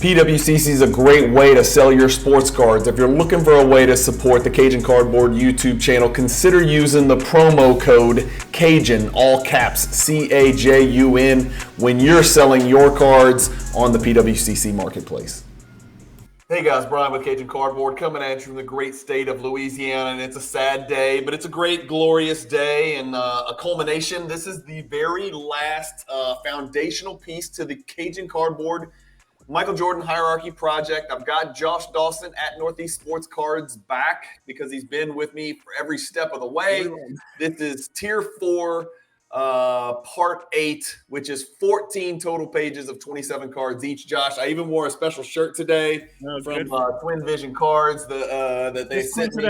PWCC is a great way to sell your sports cards. If you're looking for a way to support the Cajun Cardboard YouTube channel, consider using the promo code Cajun, all caps, CAJUN, when you're selling your cards on the PWCC marketplace. Hey guys, Brian with Cajun Cardboard coming at you from the great state of Louisiana, and it's a sad day, but it's a great, glorious day and a culmination. This is the very last foundational piece to the Cajun Cardboard Michael Jordan Hierarchy Project. I've got Josh Dawson at Northeast Sports Cards back because he's been with me for every step of the way. This is Tier 4, Part 8, which is 14 total pages of 27 cards each. Josh, I even wore a special shirt today from Twin Vision Cards that they sent me.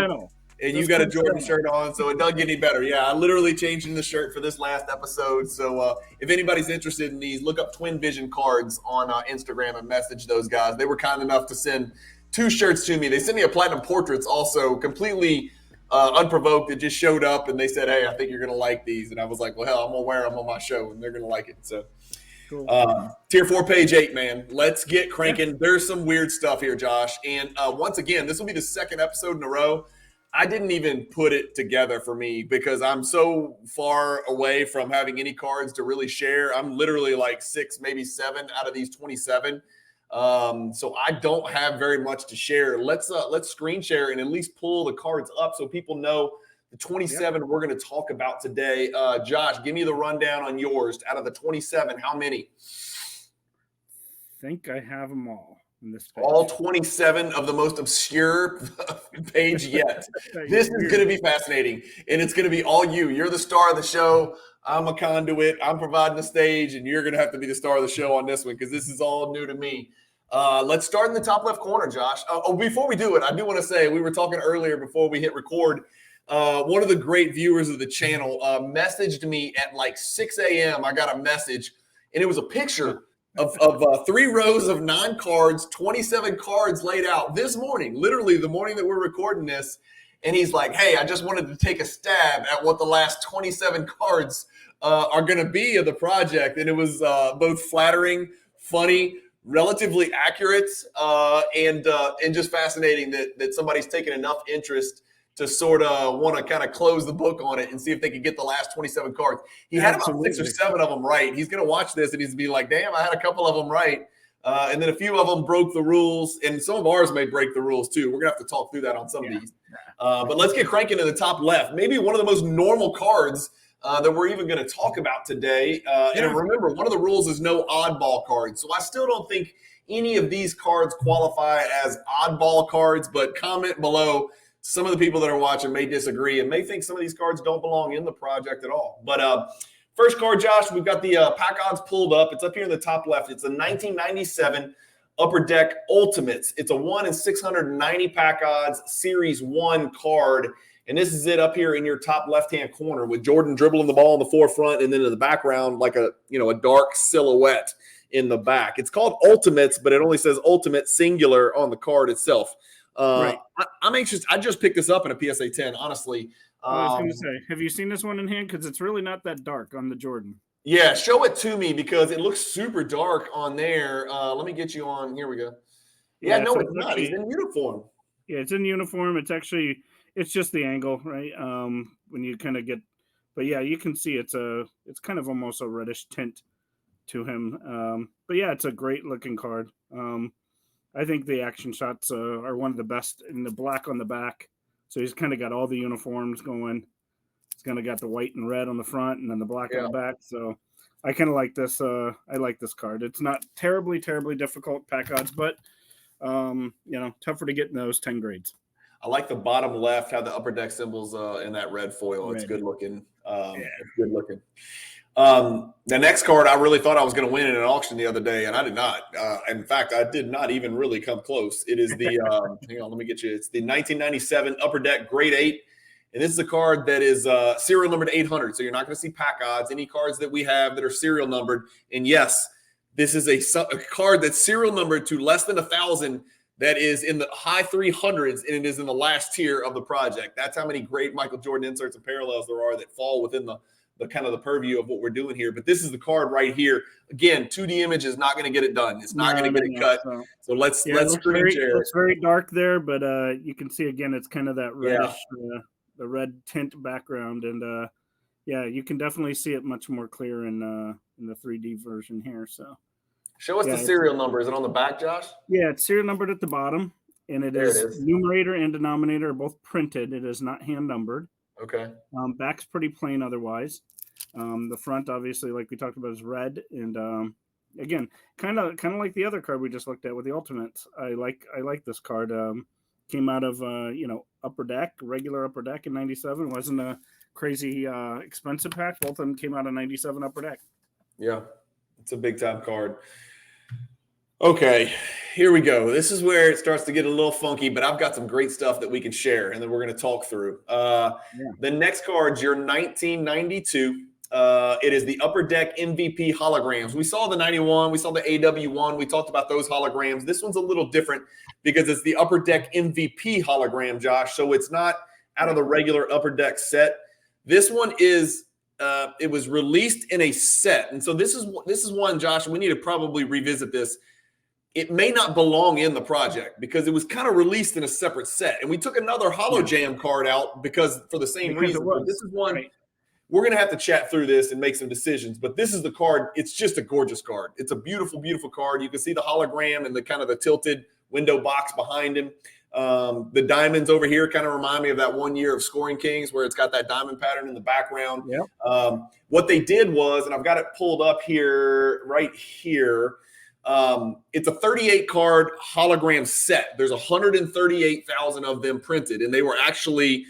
And you got a Jordan shirt on, so it doesn't get any better. Yeah, I literally changed in the shirt for this last episode. So if anybody's interested in these, look up Twin Vision Cards on Instagram and message those guys. They were kind enough to send 2 shirts to me. They sent me a Platinum Portraits also, completely unprovoked. It just showed up, and they said, hey, I think you're going to like these. And I was like, well, hell, I'm going to wear them on my show, and they're going to like it. So cool. Tier 4, page 8, man. Let's get cranking. Yeah. There's some weird stuff here, Josh. And once again, this will be the second episode in a row. I didn't even put it together for me because I'm so far away from having any cards to really share. I'm literally like 6, maybe 7 out of these 27. So I don't have very much to share. Let's screen share and at least pull the cards up so people know the 27 we're going to talk about today. Josh, give me the rundown on yours. Out of the 27, how many? I think I have them all. All 27 of the most obscure page yet. This is going to be fascinating, and it's going to be all you. You're the star of the show. I'm a conduit. I'm providing the stage, and you're going to have to be the star of the show on this one because this is all new to me. Let's start in the top left corner, Josh. Before we do it, I do want to say we were talking earlier before we hit record. One of the great viewers of the channel messaged me at like 6 a.m. I got a message, and it was a picture of 3 rows of 9 cards, 27 cards laid out this morning, literally the morning that we're recording this. And he's like, hey, I just wanted to take a stab at what the last 27 cards are going to be of the project. And it was both flattering, funny, relatively accurate, and just fascinating that somebody's taken enough interest to sort of want to kind of close the book on it and see if they can get the last 27 cards. He had about 6 or 7 of them right. He's going to watch this and he's going to be like, damn, I had a couple of them right. And then a few of them broke the rules, and some of ours may break the rules too. We're going to have to talk through that on some of these. But let's get cranking to the top left. Maybe one of the most normal cards that we're even going to talk about today. And remember, one of the rules is no oddball cards. So I still don't think any of these cards qualify as oddball cards, but comment below. Some of the people that are watching may disagree and may think some of these cards don't belong in the project at all. But first card, Josh, we've got the pack odds pulled up. It's up here in the top left. It's a 1997 Upper Deck Ultimates. It's a 1 in 690 pack odds, Series 1 card. And this is it up here in your top left-hand corner with Jordan dribbling the ball in the forefront and then in the background like a dark silhouette in the back. It's called Ultimates, but it only says Ultimate singular on the card itself. Right. I'm anxious. I just picked this up in a PSA 10, honestly. I was going to say, have you seen this one in hand? Because it's really not that dark on the Jordan. Yeah, show it to me because it looks super dark on there. Let me get you on. Here we go. Yeah, no, it's not. He's in uniform. Yeah, it's in uniform. It's just the angle, right? When you kind of get, but yeah, you can see it's kind of almost a reddish tint to him. But yeah, it's a great looking card. I think the action shots are one of the best in the black on the back. So he's kind of got all the uniforms going. He's kind of got the white and red on the front and then the black on the back. So I kind of like this. I like this card. It's not terribly, terribly difficult pack odds, but, tougher to get in those 10 grades. I like the bottom left, how the Upper Deck symbols in that red foil. It's good looking. It's good looking. The next card, I really thought I was going to win in an auction the other day, and I did not. In fact, I did not even really come close. It is the hang on, let me get you. It's the 1997 Upper Deck Grade 8, and this is a card that is serial numbered 800. So you're not going to see pack odds. Any cards that we have that are serial numbered, and yes, this is a card that's serial numbered to less than 1,000. That is in the high 300s, and it is in the last tier of the project. That's how many great Michael Jordan inserts and parallels there are that fall within the the kind of the purview of what we're doing here. But this is the card right here. Again, 2D image is not going to get it done. It's not going to get it cut. So let's screen share. It's very dark there, but you can see again it's kind of that reddish, the red tint background, and you can definitely see it much more clear in the 3D version here. So show us the serial number. Is it on the back, Josh? Yeah, it's serial numbered at the bottom, and it is numerator and denominator are both printed. It is not hand numbered. Okay. Back's pretty plain otherwise. The front, obviously, like we talked about, is red, and again, kind of like the other card we just looked at with the Ultimates. I like this card. Came out of Upper Deck, regular Upper Deck in '97. Wasn't a crazy expensive pack. Both of them came out of '97 Upper Deck. Yeah, it's a big time card. Okay, here we go. This is where it starts to get a little funky, but I've got some great stuff that we can share, and then we're going to talk through. The next card's your 1992. It is the Upper Deck MVP holograms. We saw the 91. We saw the AW1. We talked about those holograms. This one's a little different because it's the Upper Deck MVP hologram, Josh. So it's not out of the regular Upper Deck set. This one is it was released in a set. And so this is one, Josh, we need to probably revisit this. It may not belong in the project because it was kind of released in a separate set. And we took another Holo Jam card out because for the same reason. This is one we're going to have to chat through this and make some decisions. But this is the card. It's just a gorgeous card. It's a beautiful, beautiful card. You can see the hologram and the kind of the tilted window box behind him. The diamonds over here kind of remind me of that 1 year of Scoring Kings where it's got that diamond pattern in the background. Yep. What they did was, and I've got it pulled up here, right here. It's a 38 card hologram set. There's 138,000 of them printed, and they were actually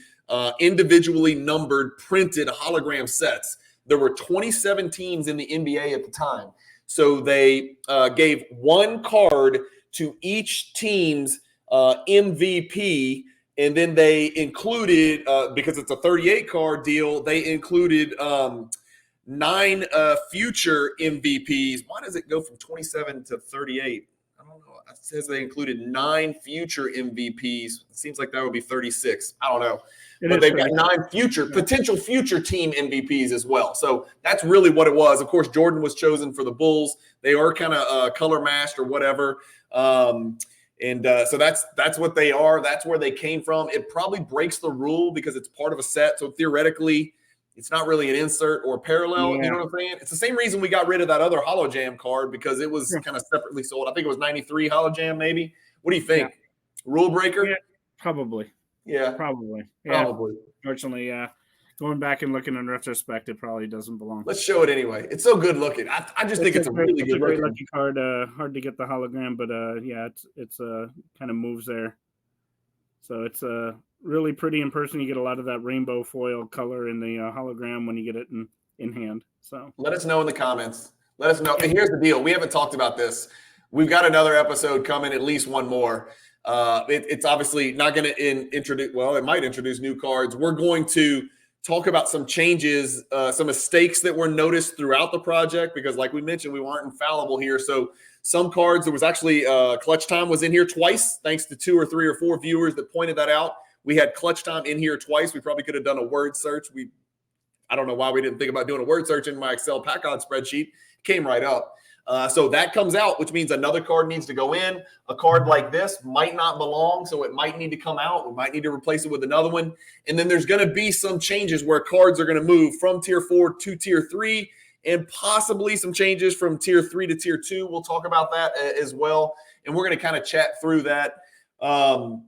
individually numbered printed hologram sets. There were 27 teams in the NBA at the time. So they gave one card to each team's MVP, and then they included, because it's a 38 card deal, they included 9 future MVPs. Why does it go from 27 to 38? I don't know. It says they included 9 future MVPs. It seems like that would be 36. I don't know. But they've got 9 potential future team MVPs as well. So that's really what it was. Of course, Jordan was chosen for the Bulls. They are kind of color matched or whatever. So that's what they are. That's where they came from. It probably breaks the rule because it's part of a set. So theoretically, it's not really an insert or a parallel. You know what I'm saying? It's the same reason we got rid of that other Holo Jam card because it was kind of separately sold. I think it was 93 Holo Jam, maybe. What do you think? Rule breaker? Yeah, probably. Yeah. Probably. Fortunately, going back and looking in retrospect, it probably doesn't belong. Let's show it anyway. It's so good looking. I just think it's a really good looking. Lucky card. Hard to get the hologram, but it's kind of moves there. So it's really pretty in person. You get a lot of that rainbow foil color in the hologram when you get it in hand. So let us know in the comments. Let us know. And here's the deal. We haven't talked about this. We've got another episode coming, at least one more. It's obviously not going to introduce. Well, it might introduce new cards. We're going to talk about some changes, some mistakes that were noticed throughout the project because, like we mentioned, we weren't infallible here. So some cards, there was actually Clutch Time was in here twice, thanks to 2 or 3 or 4 viewers that pointed that out. We had Clutch Time in here twice. We probably could have done a word search. I don't know why we didn't think about doing a word search in my Excel pack-on spreadsheet. It came right up. So that comes out, which means another card needs to go in. A card like this might not belong, so it might need to come out. We might need to replace it with another one. And then there's going to be some changes where cards are going to move from Tier 4 to Tier 3 and possibly some changes from Tier 3 to Tier 2. We'll talk about that as well. And we're going to kind of chat through that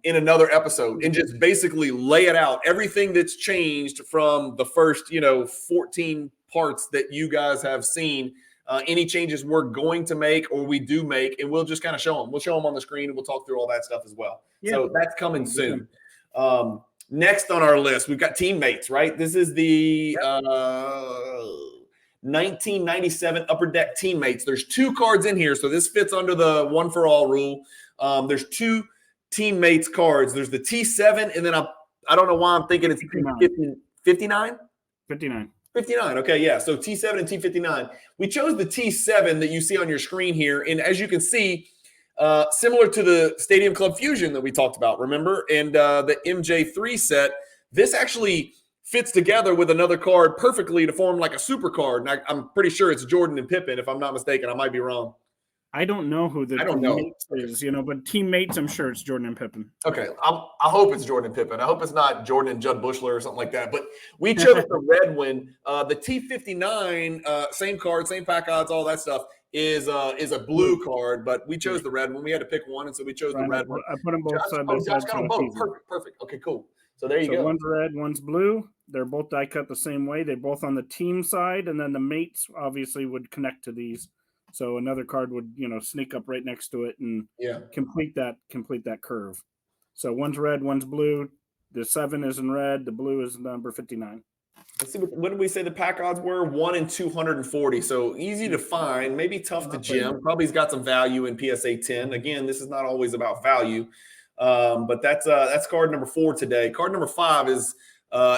in another episode and just basically lay it out. Everything that's changed from the first, 14 parts that you guys have seen. Any changes we're going to make or we do make, and we'll just kind of show them. We'll show them on the screen, and we'll talk through all that stuff as well. Yeah. So that's coming soon. Next on our list, we've got teammates, right? This is the 1997 Upper Deck teammates. There's 2 cards in here, so this fits under the one-for-all rule. There's 2 teammates cards. There's the T7, and then I don't know why I'm thinking it's 59? 59. 59. Okay, yeah. So T7 and T59. We chose the T7 that you see on your screen here. And as you can see, similar to the Stadium Club Fusion that we talked about, remember? And the MJ3 set, this actually fits together with another card perfectly to form like a super card. And I'm pretty sure it's Jordan and Pippen, if I'm not mistaken. I might be wrong. I don't know who the I don't know. teammates is, but teammates, I'm sure it's Jordan and Pippen. Okay, I hope it's Jordan and Pippen. I hope it's not Jordan and Judd Bushler or something like that. But we chose the red one. The T59, same card, same pack odds, all that stuff is a blue card. But we chose the red one. We had to pick one, and so we chose the red one. I put them both side by side. Josh got them both. Perfect. Okay, cool. So there you go. One's red, one's blue. They're both die cut the same way. They're both on the team side, and then the mates obviously would connect to these. So another card would, sneak up right next to it and complete that curve. So one's red, one's blue. The 7 is in red. The blue is number 59. Let's see, what did we say the pack odds were? 1 in 240. So easy to find, maybe tough to gem. Probably's got some value in PSA 10. Again, this is not always about value, but that's card number 4 today. Card number 5 is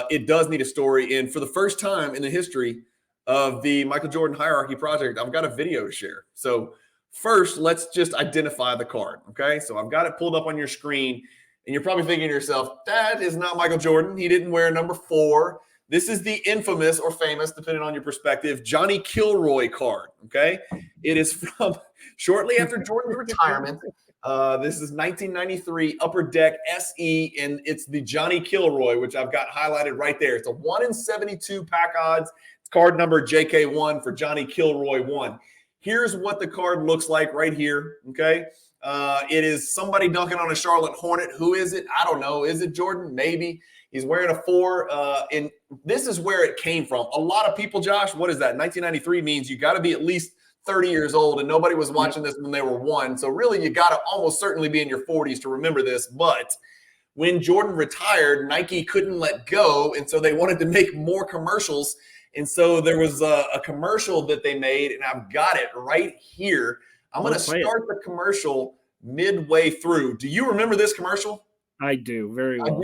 it does need a story. And for the first time in the history of the Michael Jordan Hierarchy Project, I've got a video to share. So first, let's just identify the card, okay? So I've got it pulled up on your screen, and you're probably thinking to yourself, that is not Michael Jordan. He didn't wear number 4. This is the infamous or famous, depending on your perspective, Johnny Kilroy card, okay? It is from shortly after Jordan's retirement. This is 1993 Upper Deck SE, and it's the Johnny Kilroy, which I've got highlighted right there. It's a 1 in 72 pack odds. Card number JK1 for Johnny Kilroy 1. Here's what the card looks like right here, okay? It is somebody dunking on a Charlotte Hornet. Who is it? I don't know. Is it Jordan? Maybe. He's wearing a 4. And this is where it came from. A lot of people, Josh, what is that? 1993 means you got to be at least 30 years old, and nobody was watching this when they were 1. So really, you got to almost certainly be in your 40s to remember this. But when Jordan retired, Nike couldn't let go, and so they wanted to make more commercials. And so there was a commercial that they made, and I've got it right here. I'm going to start the commercial midway through. Do you remember this commercial? I do, very well.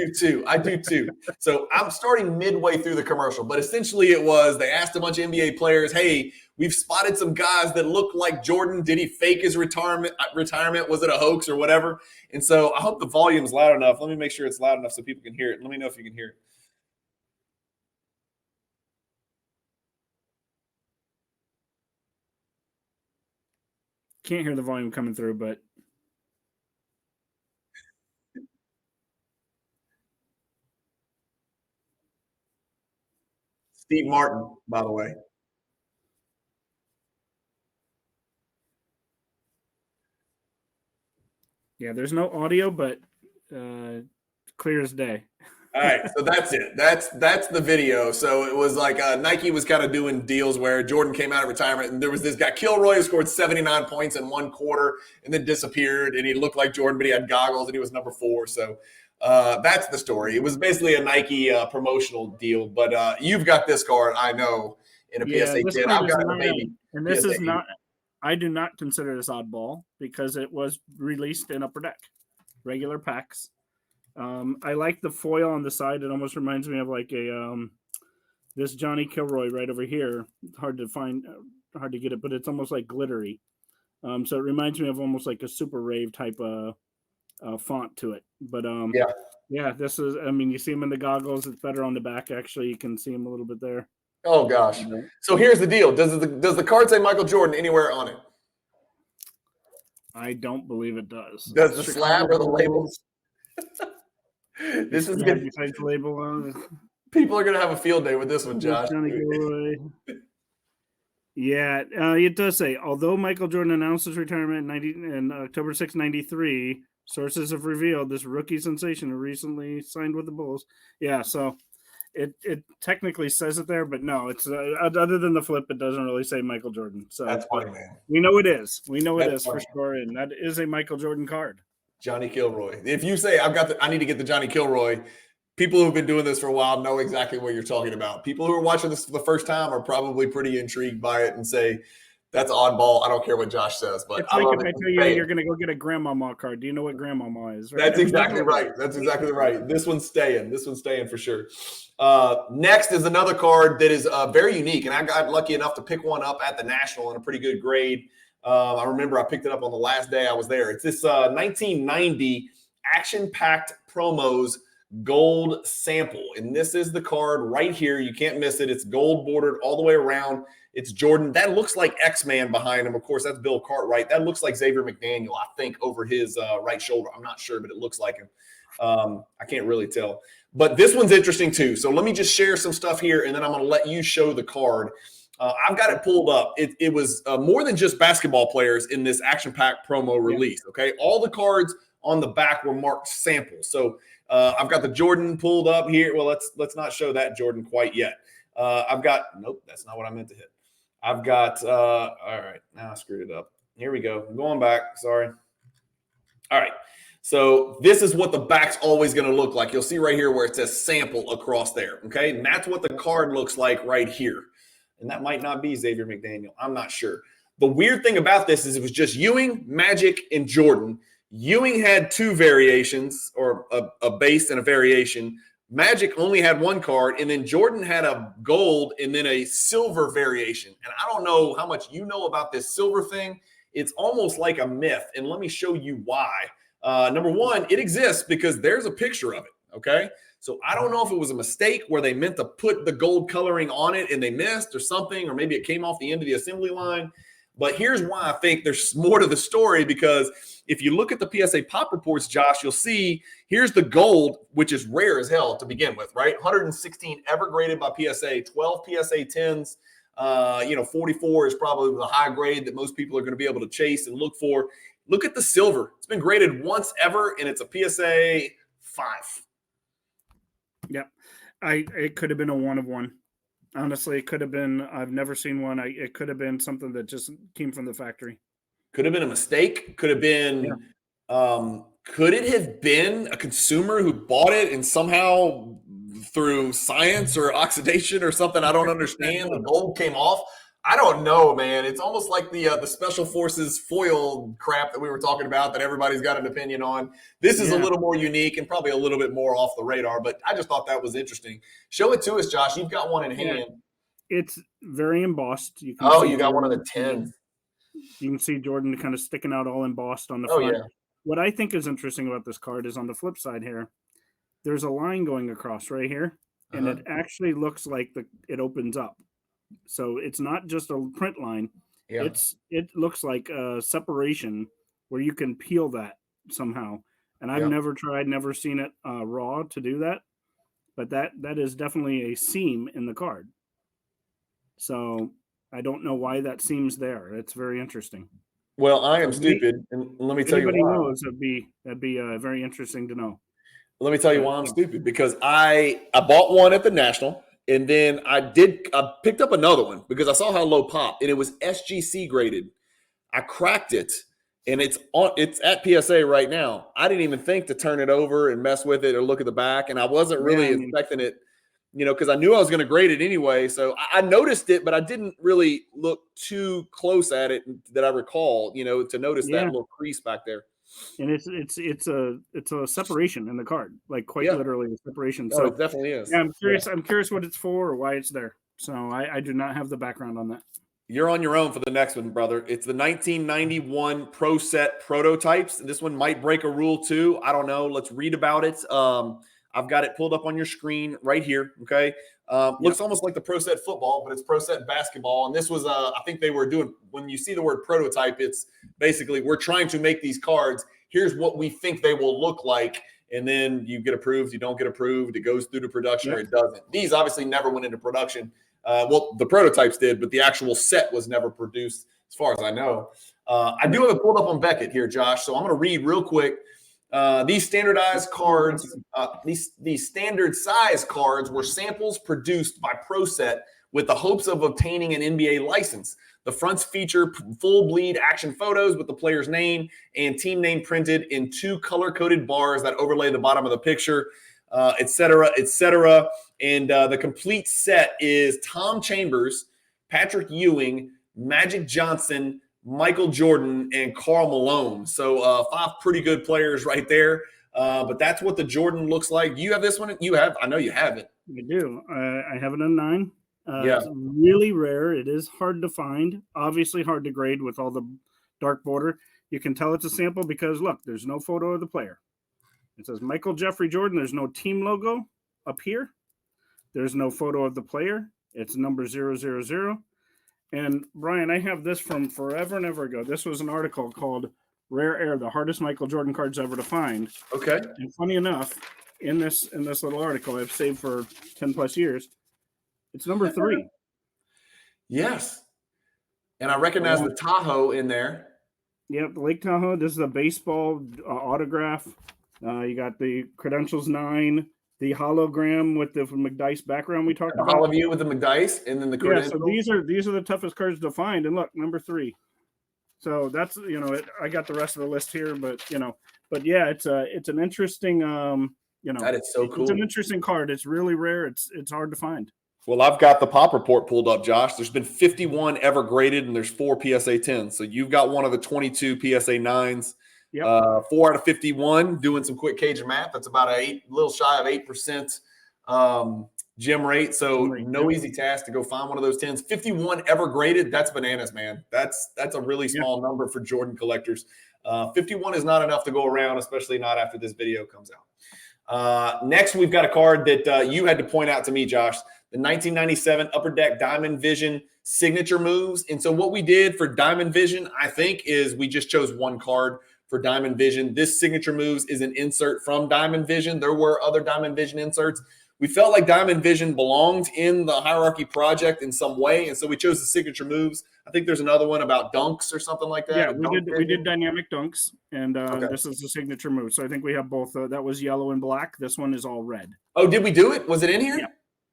I do too. So I'm starting midway through the commercial, but essentially it was, they asked a bunch of NBA players, hey, we've spotted some guys that look like Jordan. Did he fake his retirement? Was it a hoax or whatever? And so I hope the volume's loud enough. Let me make sure it's loud enough so people can hear it. Let me know if you can hear it. Can't hear the volume coming through, but Steve Martin, by the way. Yeah, there's no audio, but clear as day. All right, so that's it. That's the video. So it was like Nike was kind of doing deals where Jordan came out of retirement, and there was this guy Kilroy who scored 79 points in 1 quarter and then disappeared, and he looked like Jordan, but he had goggles and he was number 4. So that's the story. It was basically a Nike promotional deal, but you've got this card, I know, in a PSA 10. I've got a baby. And this is not. I do not consider this oddball because it was released in Upper Deck, regular packs. I like the foil on the side. It almost reminds me of like this Johnny Kilroy right over here. Hard to find, hard to get it, but it's almost like glittery. So it reminds me of almost like a Super Rave type of font to it. But yeah, this is. I mean, you see him in the goggles. It's better on the back. Actually, you can see him a little bit there. Oh gosh. So here's the deal. Does the card say Michael Jordan anywhere on it? I don't believe it does. Does the slab or the labels? This is good. Label on it. People are going to have a field day with this one, Josh. Yeah, it does say, although Michael Jordan announced his retirement in October 6, 93, sources have revealed this rookie sensation who recently signed with the Bulls. Yeah, so it technically says it there, but no, it's other than the flip, it doesn't really say Michael Jordan. So that's funny, man. We know it is. We know it is for sure, and that is a Michael Jordan card. Johnny Kilroy. If you say I need to get the Johnny Kilroy, people who've been doing this for a while know exactly what you're talking about. People who are watching this for the first time are probably pretty intrigued by it and say, that's oddball. I don't care what Josh says, but it's like if I tell you you're going to go get a grandmama card. Do you know what grandmama is? Right? That's exactly right. That's exactly right. This one's staying. This one's staying for sure. Next is another card that is very unique, and I got lucky enough to pick one up at the National in a pretty good grade. I remember I picked it up on the last day I was there. It's this 1990 action-packed promos gold sample. And this is the card right here. You can't miss it. It's gold bordered all the way around. It's Jordan. That looks like X-Man behind him. Of course, that's Bill Cartwright. That looks like Xavier McDaniel, I think, over his right shoulder. I'm not sure, but it looks like him. I can't really tell. But this one's interesting too. So let me just share some stuff here, and then I'm going to let you show the card. I've got it pulled up. It was more than just basketball players in this Action Pack promo release, okay? All the cards on the back were marked samples. So I've got the Jordan pulled up here. Well, let's not show that Jordan quite yet. I've got – nope, that's not what I meant to hit. I've got all right, now I screwed it up. Here we go. I'm going back. Sorry. All right. So this is what the back's always going to look like. You'll see right here where it says sample across there, okay? And that's what the card looks like right here. And that might not be Xavier McDaniel. I'm not sure. The weird thing about this is it was just Ewing, Magic, and Jordan. Ewing had two variations, or a base and a variation. Magic only had one card, and then Jordan had a gold and then a silver variation. And I don't know how much you know about this silver thing. It's almost like a myth, and let me show you why. Number one, it exists because there's a picture of it, okay? So I don't know if it was a mistake where they meant to put the gold coloring on it and they missed or something, or maybe it came off the end of the assembly line. But here's why I think there's more to the story, because if you look at the PSA pop reports, Josh, you'll see here's the gold, which is rare as hell to begin with, right? 116 ever graded by PSA, 12 PSA 10s. 44 is probably the high grade that most people are going to be able to chase and look for. Look at the silver. It's been graded once ever, and it's a PSA 5. Yep. It could have been a 1 of 1. Honestly, it could have been. I've never seen one. It could have been something that just came from the factory. Could have been a mistake. Could have been. Yeah. Could it have been a consumer who bought it and somehow through science or oxidation or something I don't understand, the gold came off? I don't know, man. It's almost like the Special Forces foil crap that we were talking about that everybody's got an opinion on. This is a little more unique and probably a little bit more off the radar, but I just thought that was interesting. Show it to us, Josh. You've got one in hand. It's very embossed. You got Jordan, one of the 10s. You can see Jordan kind of sticking out all embossed on the front. Yeah. What I think is interesting about this card is on the flip side here, there's a line going across right here, and it actually looks like it opens up. So it's not just a print line. Yeah. It looks like a separation where you can peel that somehow. And I've never seen it raw to do that. But that is definitely a seam in the card. So I don't know why that seam's there. It's very interesting. Well, I am stupid, and let me tell you why. Anybody knows, that'd be very interesting to know. Let me tell you why I'm stupid, because I bought one at the National. And then I picked up another one because I saw how low pop, and it was SGC graded. I cracked it, and it's at PSA right now. I didn't even think to turn it over and mess with it or look at the back, and I wasn't really expecting it, because I knew I was going to grade it anyway. So I noticed it, but I didn't really look too close at it that I recall, to notice that little crease back there. And it's a separation in the card, like quite literally a separation. So it definitely is. Yeah, I'm curious. Yeah. I'm curious what it's for or why it's there. So I do not have the background on that. You're on your own for the next one, brother. It's the 1991 Pro Set prototypes. This one might break a rule too. I don't know. Let's read about it. I've got it pulled up on your screen right here. Okay. Looks almost like the Pro Set football, but it's Pro Set basketball. And this was, I think they were doing, when you see the word prototype, it's basically, we're trying to make these cards. Here's what we think they will look like. And then you get approved, you don't get approved. It goes through to production or it doesn't. These obviously never went into production. Well, the prototypes did, but the actual set was never produced as far as I know. I do have it pulled up on Beckett here, Josh. So I'm going to read real quick. These standardized cards, these standard size cards were samples produced by ProSet with the hopes of obtaining an NBA license. The fronts feature full bleed action photos with the player's name and team name printed in 2 color-coded bars that overlay the bottom of the picture, et cetera, et cetera. And the complete set is Tom Chambers, Patrick Ewing, Magic Johnson, Michael Jordan, and Karl Malone. So 5 pretty good players right there. But that's what the Jordan looks like. You have this one? I know you have it. I do. I have it on 9. It's really rare. It is hard to find. Obviously hard to grade with all the dark border. You can tell it's a sample because, look, there's no photo of the player. It says Michael Jeffrey Jordan. There's no team logo up here. There's no photo of the player. It's number 000. And Brian, I have this from forever and ever ago. This was an article called Rare Air, the hardest Michael Jordan cards ever to find. Okay. And funny enough, in this little article I've saved for 10 plus years, it's number 3. Yes. And I recognize the Tahoe in there. Yep, the Lake Tahoe. This is a baseball autograph. You got the Credentials 9, the hologram with the McDice background we talked about. The Hollow View with the McDice, and then the Credentials. Yeah, so these are the toughest cards to find. And look, number 3. So that's, I got the rest of the list here, but yeah, it's an interesting, that is so cool. It's an interesting card. It's really rare. It's hard to find. Well, I've got the pop report pulled up, Josh. There's been 51 ever graded, and there's 4 PSA 10s. So you've got one of the 22 PSA 9s. Yep. 4 out of 51. Doing some quick Cajun math, that's about a little shy of 8% gem rate. So no easy task to go find one of those 10s. 51 ever graded. That's bananas, man. That's a really small number for Jordan collectors. 51 is not enough to go around, especially not after this video comes out. Next, we've got a card that you had to point out to me, Josh. The 1997 Upper Deck Diamond Vision signature moves. And so what we did for Diamond Vision, I think, is we just chose one card for Diamond Vision. This signature moves is an insert from Diamond Vision. There were other Diamond Vision inserts. We felt like Diamond Vision belonged in the Hierarchy project in some way, and so we chose the signature moves. I think there's another one about dunks or something like that. Yeah, we did dynamic dunks, and This is the signature move. So I think we have both. That was yellow and black. This one is all red. Oh, did we do it? Was it in here? Yeah.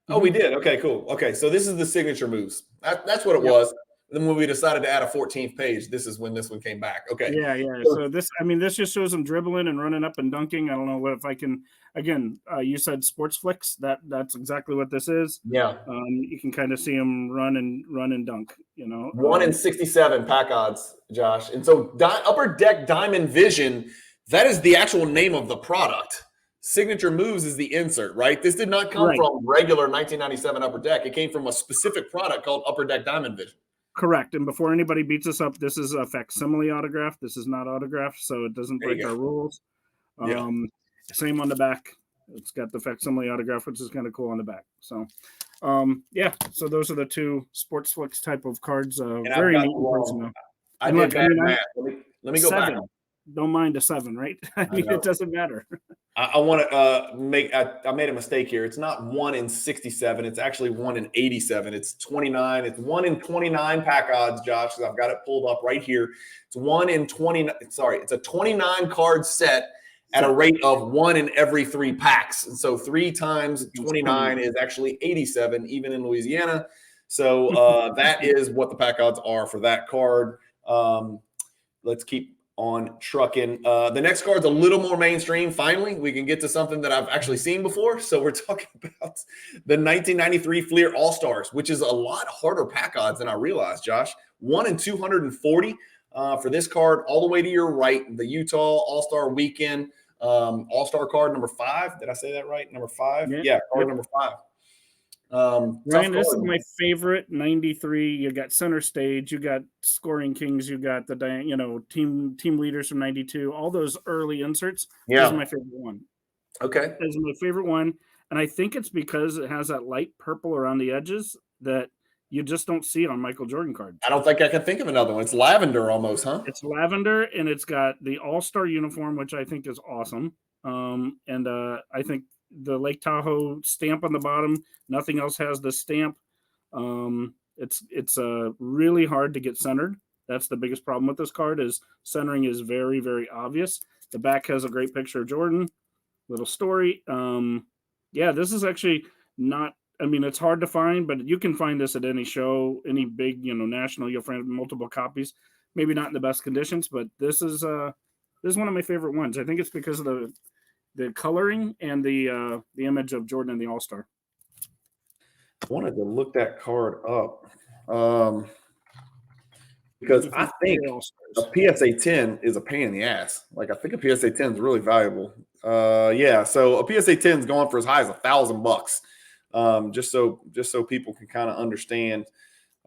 Oh, we did. Okay, cool. Okay, so this is the signature moves. That's what it was. Then when we decided to add a 14th page, this is when this one came back. Okay. Yeah. So this just shows them dribbling and running up and dunking. I don't know if I can. Again, you said sports flicks. That's exactly what this is. Yeah. You can kind of see them run and dunk. 1 in 67 pack odds, Josh. And so Upper Deck Diamond Vision, that is the actual name of the product. Signature moves is the insert, right? This did not come from regular 1997 Upper Deck. It came from a specific product called Upper Deck Diamond Vision. Correct. And before anybody beats us up, this is a facsimile autograph. This is not autographed, so it doesn't break our rules. Same on the back. It's got the facsimile autograph, which is kind of cool on the back. So, so those are the 2 sports flicks type of cards. Very neat cards. I did bad math. Let me go 7. back. Don't mind a 7, right? I mean, it doesn't matter. I want to make. I made a mistake here. It's not 1 in 67. It's actually 1 in 87. It's 29. It's 1 in 29 pack odds, Josh. I've got it pulled up right here. It's 1 in 20. Sorry, it's a 29 card set at a rate of 1 in every 3 packs. And so 3 times 29 is actually 87, even in Louisiana. So that is what the pack odds are for that card. Let's keep on trucking. The next card's a little more mainstream. Finally, we can get to something that I've actually seen before. So we're talking about the 1993 Fleer All-Stars, which is a lot harder pack odds than I realized, Josh. 1 in 240 for this card, all the way to your right. The Utah All-Star Weekend All-Star card number 5. Did I say that right? Number 5? Yeah, card number 5. Ryan, this is my favorite 93. You got center stage, you got scoring kings, you got the team leaders from 92. All those early inserts. This is my favorite one. Okay, this is my favorite one, and I think it's because it has that light purple around the edges that you just don't see it on Michael Jordan cards. I don't think I can think of another one. It's lavender almost, huh? It's lavender, and it's got the All-Star uniform, which I think is awesome. And I think the Lake Tahoe stamp on the bottom. Nothing else has the stamp. It's really hard to get centered. That's the biggest problem with this card is centering is very, very obvious. The back has a great picture of Jordan. Little story. This is actually not. I mean, it's hard to find, but you can find this at any show, any big, national. You'll find multiple copies. Maybe not in the best conditions, but this is one of my favorite ones. I think it's because of the coloring and the image of Jordan in the All-Star. I wanted to look that card up because I think a PSA 10 is a pain in the ass. Like, I think a PSA 10 is really valuable. So a PSA 10 is going for as high as $1,000. Just so people can kind of understand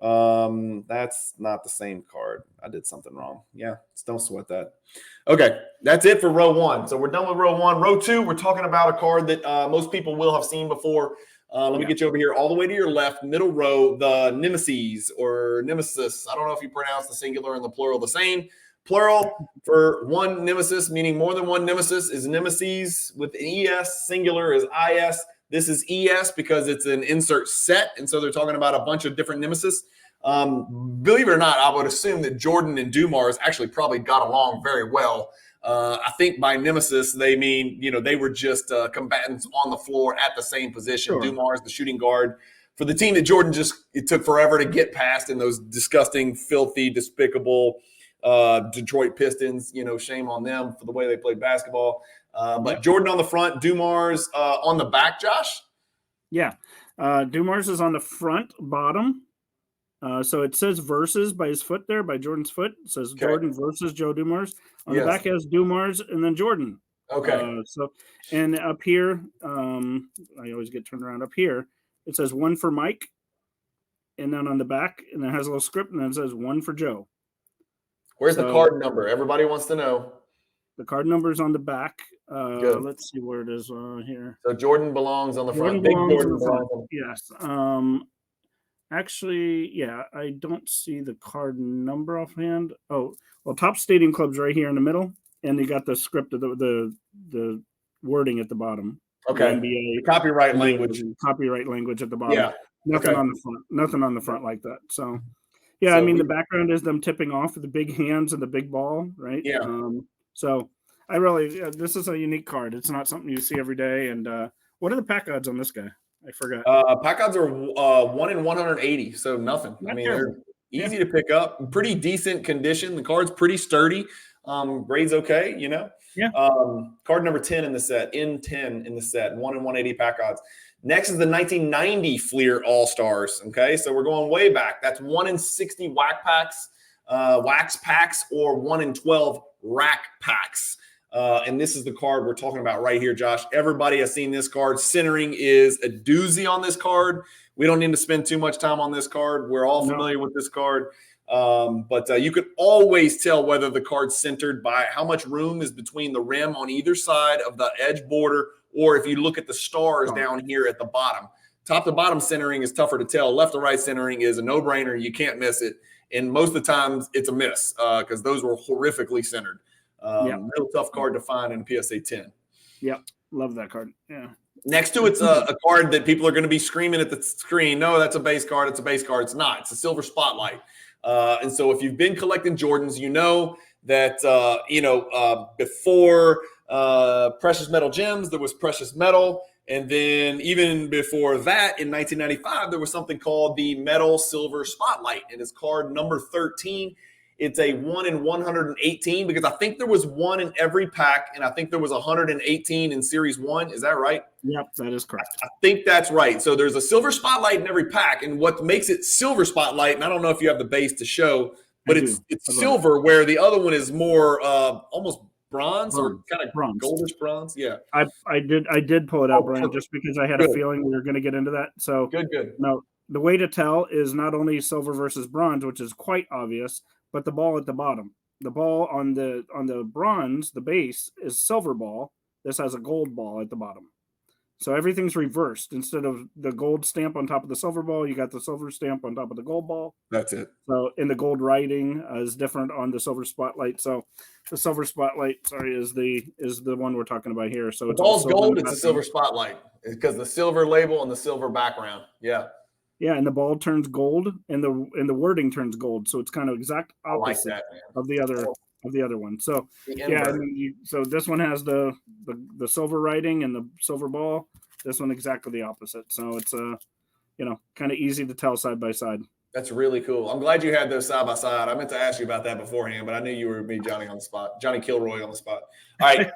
That's not the same card. I did something wrong. Yeah, don't sweat that. Okay, that's it for row one. So we're done with row one. Row two, we're talking about a card that most people will have seen before. Let me get you over here all the way to your left, middle row, the Nemesis or Nemesis. I don't know if you pronounce the singular and the plural the same. Plural for one Nemesis, meaning more than one Nemesis, is Nemesis with an ES. Singular is IS. This is ES because it's an insert set, and so they're talking about a bunch of different Nemesis. Believe it or not, I would assume that Jordan and Dumars actually probably got along very well. I think by Nemesis, they mean, they were just combatants on the floor at the same position. Sure. Dumars, the shooting guard. For the team that Jordan it took forever to get past in those disgusting, filthy, despicable Detroit Pistons. Shame on them for the way they played basketball. But Jordan on the front, Dumars on the back, Josh? Yeah. Dumars is on the front bottom. So it says versus by his foot there, by Jordan's foot. It says Jordan versus Joe Dumars. On the back has Dumars and then Jordan. Okay. And up here, I always get turned around up here. It says one for Mike. And then on the back, and it has a little script, and then it says one for Joe. Where's the card number? Everybody wants to know. The card number is on the back. Let's see where it is here. So Jordan belongs on the front. Big Jordan belongs on the front. Yes. Actually, yeah, I don't see the card number offhand. Oh, well, Top Stadium Club's right here in the middle, and you got the script of the wording at the bottom. Okay. NBA, copyright language. Copyright language at the bottom. Yeah. Nothing on the front. Nothing on the front like that. So, yeah, the background is them tipping off with the big hands and the big ball, right? Yeah. So this is a unique card. It's not something you see every day. And what are the pack odds on this guy? I forgot. Pack odds are 1 in 180, so nothing. They're easy to pick up. Pretty decent condition. The card's pretty sturdy. Grade's okay, Yeah. Card number 10 in the set. N10 in the set. 1 in 180 pack odds. Next is the 1990 Fleer All-Stars. Okay, so we're going way back. That's 1 in 60 wax packs, or 1 in 12 rack packs. And this is the card we're talking about right here, Josh. Everybody has seen this card. Centering is a doozy on this card. We don't need to spend too much time on this card. We're all familiar with this card. But you can always tell whether the card's centered by how much room is between the rim on either side of the edge border, or if you look at the stars down here at the bottom. Top to bottom centering is tougher to tell. Left to right centering is a no-brainer. You can't miss it. And most of the times it's a miss because those were horrifically centered. Real tough card to find in a PSA 10. Yep, love that card. Yeah. Next to it's a card that people are going to be screaming at the screen. No, that's a base card. It's a base card. It's not. It's a silver spotlight. And so if you've been collecting Jordans, you know that before precious metal gems, there was precious metal. And then even before that, in 1995, there was something called the metal silver spotlight. And it's card number 13. It's a 1 in 118 because I think there was 1 in every pack, and I think there was 118 in Series 1. Is that right? Yep, that is correct. I think that's right. So there's a silver spotlight in every pack, and what makes it silver spotlight, and I don't know if you have the base to show, but it's silver, where the other one is more almost bronze or kind of goldish bronze. Yeah, I did pull it out, Brian, just because I had a feeling we were going to get into that. So good. No, the way to tell is not only silver versus bronze, which is quite obvious, but the ball at the bottom. The ball on the bronze, the base, is silver ball. This has a gold ball at the bottom. So everything's reversed. Instead of the gold stamp on top of the silver ball, you got the silver stamp on top of the gold ball. That's it. So in the gold writing is different on the silver spotlight. So the silver spotlight, is the one we're talking about here. So it's all gold. It's a silver spotlight because the silver label and the silver background. Yeah. Yeah, and the ball turns gold, and the wording turns gold. So it's kind of exact opposite of the other one. So so this one has the silver writing and the silver ball. This one exactly the opposite. So it's kind of easy to tell side by side. That's really cool. I'm glad you had those side by side. I meant to ask you about that beforehand, but I knew you were me, Johnny Kilroy on the spot. All right.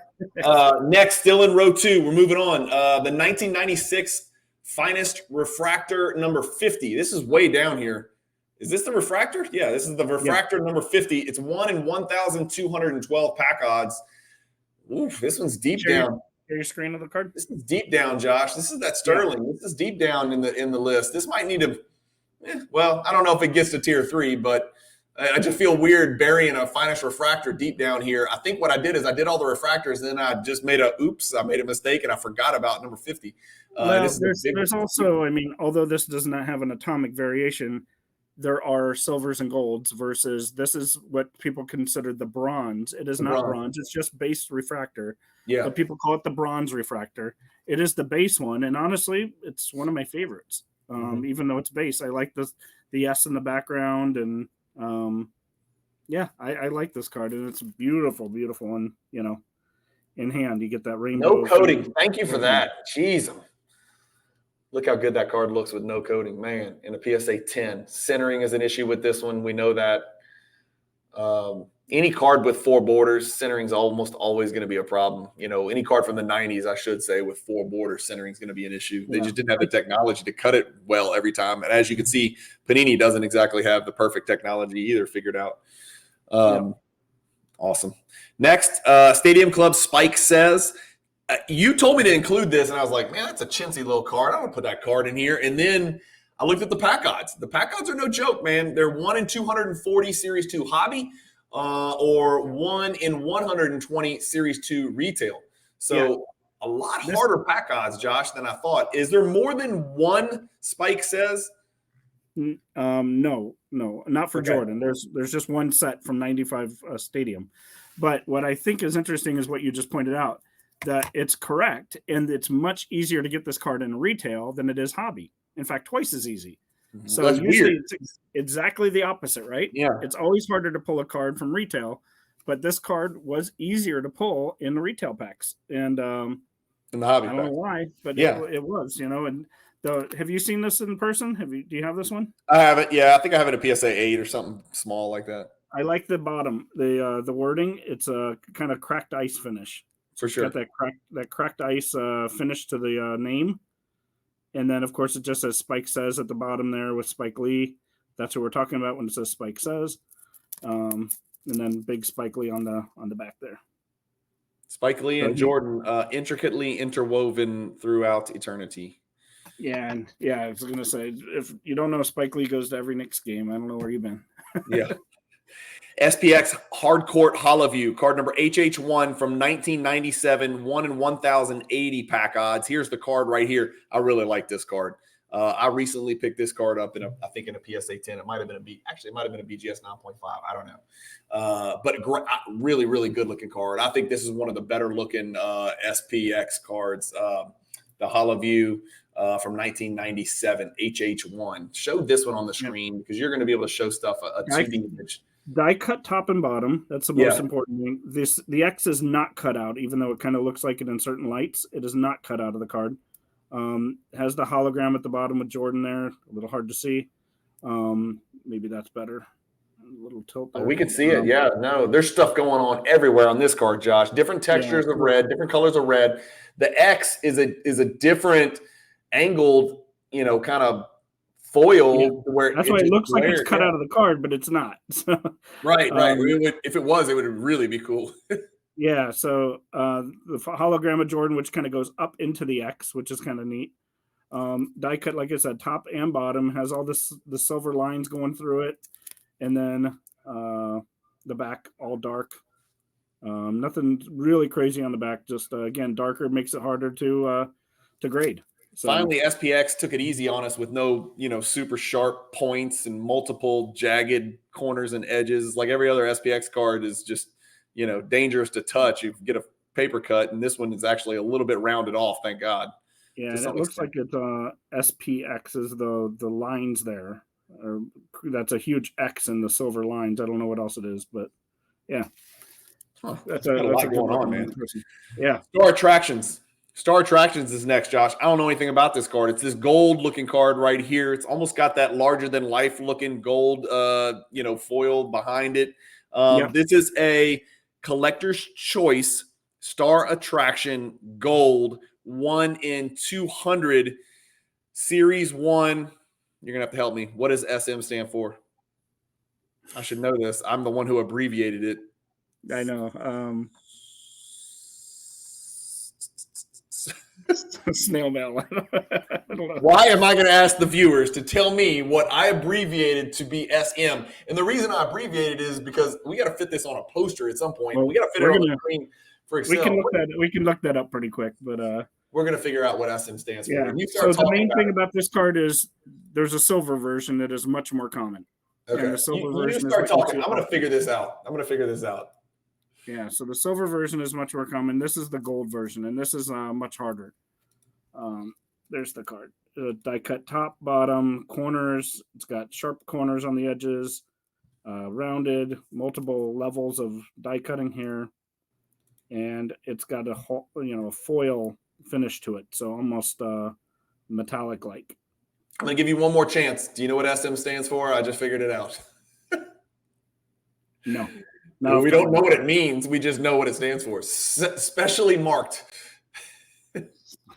Next, still in row 2, we're moving on. The 1996 Finest Refractor number 50. This is way down here. Is this the refractor? Yeah, this is the refractor number 50. It's 1 in 1,212 pack odds. Oof, this one's deep down. Share your screen of the card. This is deep down, Josh. This is that Sterling. This is deep down in the list. This might need to Well, I don't know if it gets to tier 3, but I just feel weird burying a finest refractor deep down here. I think what I did is I did all the refractors, and then I just made I made a mistake, and I forgot about number 50. Well, there's also, I mean, although this does not have an atomic variation, there are silvers and golds versus this is what people consider the bronze. It is not bronze. It's just base refractor. Yeah. But people call it the bronze refractor. It is the base one. And honestly, it's one of my favorites. Even though it's base, I like the S in the background. And I like this card. And it's a beautiful, beautiful one, in hand. You get that rainbow. No coating. Thank you for that. Jeez. Look how good that card looks with no coating, man. In a PSA 10, centering is an issue with this one. We know that. Any card with 4 borders, centering is almost always going to be a problem. Any card from the 90s, I should say, with 4 borders, centering is going to be an issue. They just didn't have the technology to cut it well every time. And as you can see, Panini doesn't exactly have the perfect technology either figured out. Awesome. Next, Stadium Club Spike says, you told me to include this, and I was like, man, that's a chintzy little card. I want to put that card in here. And then I looked at the pack odds. The pack odds are no joke, man. They're 1 in 240 Series 2 hobby or 1 in 120 Series 2 retail. So a lot harder pack odds, Josh, than I thought. Is there more than one Spike says? No, not for Jordan. There's just one set from 95 Stadium. But what I think is interesting is what you just pointed out, that it's correct, and it's much easier to get this card in retail than it is hobby. In fact, twice as easy. So that's usually weird. It's exactly the opposite, right? Yeah. It's always harder to pull a card from retail, but this card was easier to pull in the retail packs. And in the hobby I don't know why, but it was, and have you seen this in person? Do you have this one? I have it. Yeah, I think I have it at PSA 8 or something small like that. I like the bottom, the wording. It's a kind of cracked ice finish. For sure. It's got that cracked ice finish to the name. And then, of course, it just says Spike Says at the bottom there with Spike Lee. That's what we're talking about when it says Spike Says. And then big Spike Lee on the back there. Spike Lee and Jordan intricately interwoven throughout eternity. Yeah, and I was going to say, if you don't know Spike Lee goes to every Knicks game, I don't know where you've been. Yeah. SPX Hardcourt Hollow View, card number HH1 from 1997, 1 in 1,080 pack odds. Here's the card right here. I really like this card. I recently picked this card up in a PSA 10. It might have been a BGS 9.5. I don't know. But really, really good looking card. I think this is one of the better looking SPX cards. The Hollow View from 1997, HH1. Show this one on the screen because you're going to be able to show stuff a 2D image. Die cut top and bottom. That's the most important thing. The X is not cut out, even though it kind of looks like it in certain lights. It is not cut out of the card. Has the hologram at the bottom with Jordan there. A little hard to see. Maybe that's better. A little tilt there. We can see it. Yeah, no, there's stuff going on everywhere on this card, Josh. Different textures of red, different colors of red. The X is a different angled, kind of foil where that's why it looks like it's cut out of the card, but it's not. Right. If it was, it would really be cool. Yeah. So the hologram of Jordan, which kind of goes up into the X, which is kind of neat. Die cut, like I said, top and bottom, has all the silver lines going through it, and then the back all dark. Nothing really crazy on the back. Just again, darker makes it harder to grade. So, finally, SPX took it easy on us with no, super sharp points and multiple jagged corners and edges. Like every other SPX card is just, dangerous to touch. You get a paper cut, and this one is actually a little bit rounded off. Thank God. Yeah, and it looks like it's SPX is the lines there. That's a huge X in the silver lines. I don't know what else it is, but yeah, that's a lot going on, man. Yeah, Star Attractions is next, Josh. I don't know anything about this card. It's this gold-looking card right here. It's almost got that larger-than-life-looking gold, foil behind it. This is a collector's choice Star Attraction gold 1 in 200 Series 1. You're going to have to help me. What does SM stand for? I should know this. I'm the one who abbreviated it. I know. Snail mail. I don't know. Why am I going to ask the viewers to tell me what I abbreviated to be SM? And the reason I abbreviated is because we got to fit this on a poster at some point. Well, we got to fit it on the screen for Excel. We can look that up pretty quick, but we're going to figure out what SM stands for. Yeah. So the main thing about this card is there's a silver version that is much more common. Okay. And the silver version start talking. I'm going to figure this out. Yeah. So the silver version is much more common. This is the gold version, and this is much harder. There's the card. Die cut top, bottom, corners. It's got sharp corners on the edges, rounded, multiple levels of die cutting here, and it's got a foil finish to it, so almost metallic like. I'm gonna give you one more chance. Do you know what SM stands for? I just figured it out. No, we don't know what it means. We just know what it stands for. Specially marked.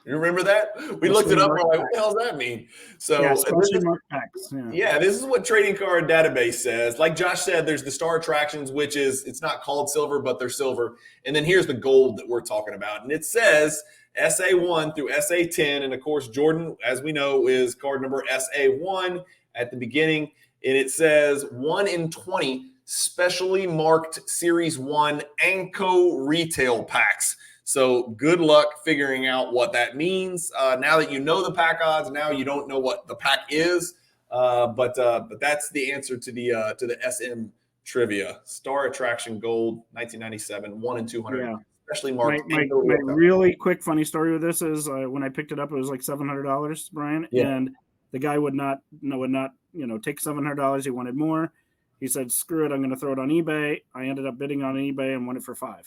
You remember that? We looked it up. We're like, what the hell does that mean? So this is what Trading Card Database says. Like Josh said, there's the star attractions, which is, it's not called silver, but they're silver. And then here's the gold that we're talking about. And it says SA1 through SA10. And of course, Jordan, as we know, is card number SA1 at the beginning. And it says 1 in 20 specially marked Series 1 Anko retail packs. So good luck figuring out what that means. Now that you know the pack odds, now you don't know what the pack is. But that's the answer to the SM trivia. Star Attraction Gold, 1997, 1 in 200. Yeah. Especially marked. My really quick funny story with this is when I picked it up, it was like $700, Brian, and the guy would not take $700. He wanted more. He said, "Screw it, I'm going to throw it on eBay." I ended up bidding on eBay and won it for $5.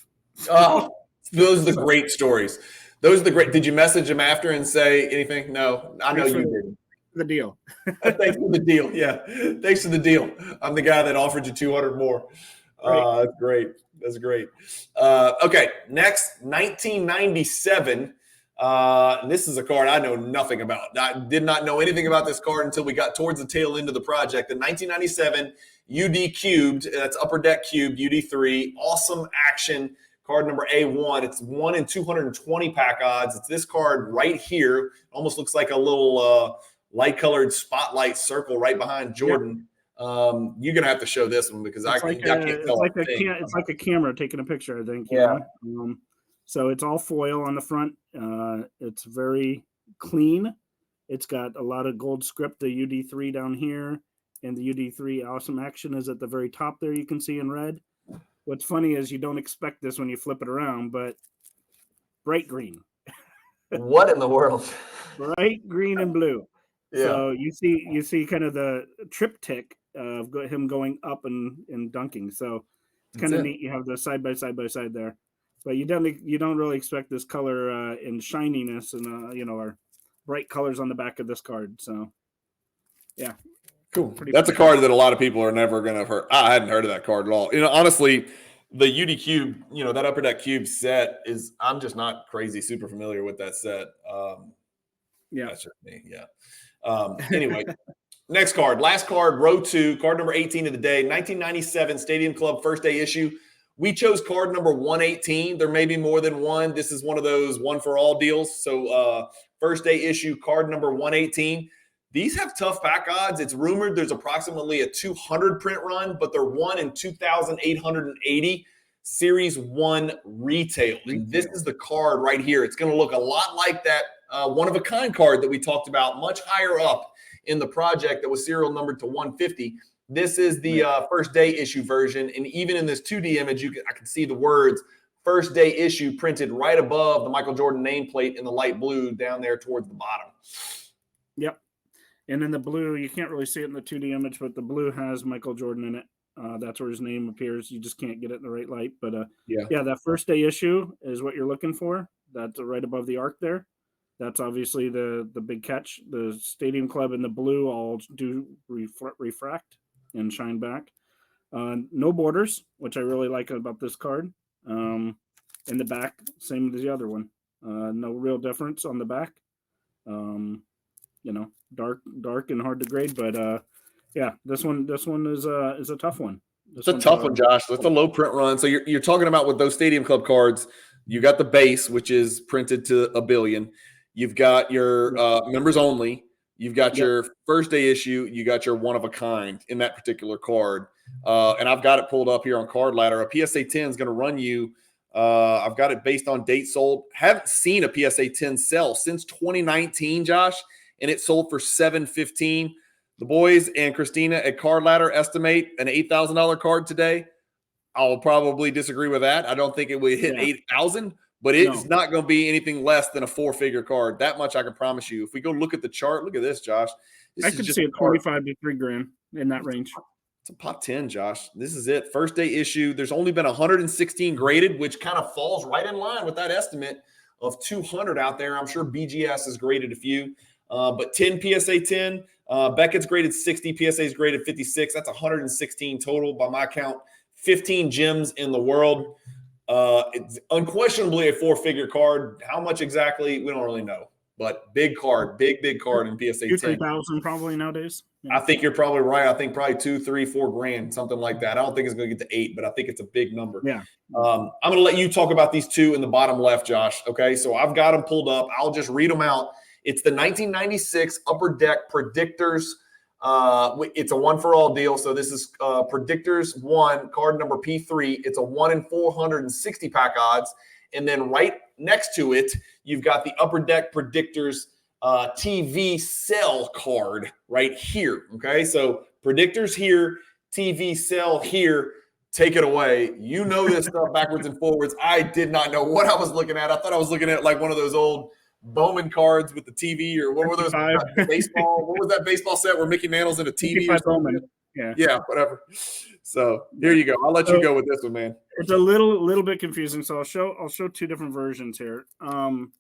Oh. Those are the great stories. Did you message him after and say anything? No, I know you didn't. The deal. Thanks for the deal. Yeah. Thanks for the deal. I'm the guy that offered you 200 more. That's great. That's great. Okay. Next, 1997. This is a card I know nothing about. I did not know anything about this card until we got towards the tail end of the project. The 1997 UD cubed. That's Upper Deck cubed UD3. Awesome action. Card number A1, it's 1 in 220 pack odds. It's this card right here. Almost looks like a little light-colored spotlight circle right behind Jordan. Yep. You're going to have to show this one because I can't tell. It's like a camera taking a picture, I think. Yeah. So it's all foil on the front. It's very clean. It's got a lot of gold script, the UD3 down here, and the UD3 awesome action is at the very top there you can see in red. What's funny is you don't expect this when you flip it around, but bright green. What in the world? Bright green and blue. Yeah. So you see kind of the triptych of him going up and dunking. So it's kind of neat. You have the side by side there, but you don't really expect this color and shininess and our bright colors on the back of this card. So yeah. Cool. That's a card that a lot of people are never going to have heard. I hadn't heard of that card at all. Honestly, the UD Cube, that Upper Deck Cube set I'm just not crazy super familiar with that set. That's just me. Yeah. Anyway, next card, last card, row 2, card number 18 of the day, 1997 Stadium Club first day issue. We chose card number 118. There may be more than one. This is one of those one for all deals. So first day issue, card number 118. These have tough pack odds. It's rumored there's approximately a 200 print run, but they're 1 in 2,880 Series 1 retail. And this is the card right here. It's going to look a lot like that one-of-a-kind card that we talked about much higher up in the project that was serial numbered to 150. This is the first day issue version. And even in this 2D image, I can see the words first day issue printed right above the Michael Jordan nameplate in the light blue down there towards the bottom. Yep. And in the blue, you can't really see it in the 2D image, but the blue has Michael Jordan in it. That's where his name appears. You just can't get it in the right light. But that first day issue is what you're looking for. That's right above the arc there. That's obviously the big catch. The Stadium Club in the blue all do refract and shine back. No borders, which I really like about this card. In the back, same as the other one. No real difference on the back. Dark and hard to grade, but this one is a tough one. It's a tough one, Josh. That's a low print run. So you're talking about with those Stadium Club cards, you got the base, which is printed to 1 billion. You've got your members only. You've got your first day issue. You got your one of a kind in that particular card. And I've got it pulled up here on Card Ladder. A PSA 10 is going to run you. I've got it based on date sold. Haven't seen a PSA 10 sell since 2019, Josh, and it sold for $715. The boys and Christina at Card Ladder estimate an $8,000 card today. I'll probably disagree with that. I don't think it would hit 8,000. But it's not going to be anything less than a 4-figure card. That much I can promise you. If we go look at the chart, look at this, Josh. I could see a 25 to $3,000 in that range. It's a pot 10, Josh. This is it. First day issue. There's only been 116 graded, which kind of falls right in line with that estimate of 200 out there. I'm sure BGS has graded a few. But 10 PSA 10. Beckett's graded 60. PSA's graded 56. That's 116 total by my count. 15 gems in the world. It's unquestionably a 4-figure card. How much exactly, we don't really know. But big card, big card in PSA 10. 3,000 probably nowadays. Yeah. I think you're probably right. I think probably 2, 3, 4 grand, something like that. I don't think it's going to get to 8, but I think it's a big number. Yeah. I'm going to let you talk about these two in the bottom left, Josh. Okay, so I've got them pulled up. I'll just read them out. It's the 1996 Upper Deck Predictors. It's a 1-for-all deal. So this is Predictors 1, card number P3. It's a 1 in 460 pack odds. And then right next to it, you've got the Upper Deck Predictors TV sell card right here. Okay, so Predictors here, TV sell here. Take it away. You know this stuff backwards and forwards. I did not know what I was looking at. I thought I was looking at like one of those old Bowman cards with the TV, or what were those? Baseball. What was that baseball set where Mickey Mantle's in a TV? Or Bowman. Yeah, whatever. So here you go. I'll let you go with this one, man. It's a little bit confusing. So I'll show two different versions here. Do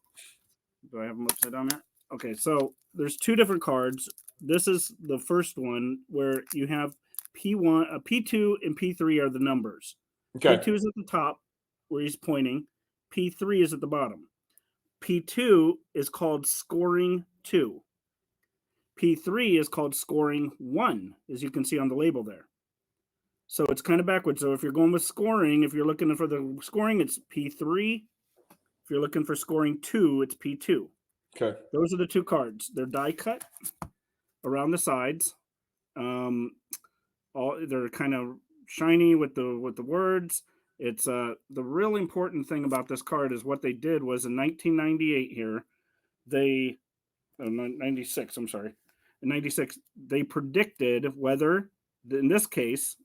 I have them upside down there? Okay, so there's two different cards. This is the first one where you have P1, P2, and P3 are the numbers. Okay. P2 is at the top where he's pointing. P3 is at the bottom. P2 is called scoring 2. P3 is called scoring 1, as you can see on the label there. So it's kind of backwards. So if you're going with scoring, if you're looking for the scoring, it's P3. If you're looking for scoring 2, it's P2. Okay. Those are the two cards. They're die cut around the sides. They're kind of shiny with the words. It's the real important thing about this card is what they did was in 1998 here, 96, I'm sorry. In 96, they predicted whether, in this case,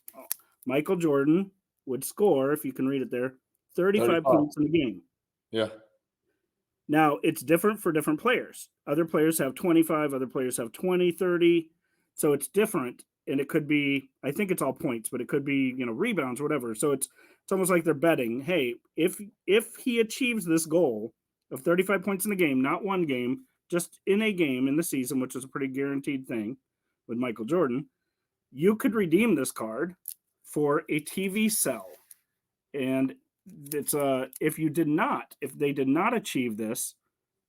Michael Jordan would score, if you can read it there, 35 points in the game. Yeah. Now, it's different for different players. Other players have 25, other players have 20, 30. So it's different. And it could be, I think it's all points, but it could be, rebounds, whatever. So it's almost like they're betting, hey, if he achieves this goal of 35 points in a game, not one game, just in a game in the season, which is a pretty guaranteed thing with Michael Jordan, you could redeem this card for a TV sell. And it's if they did not achieve this,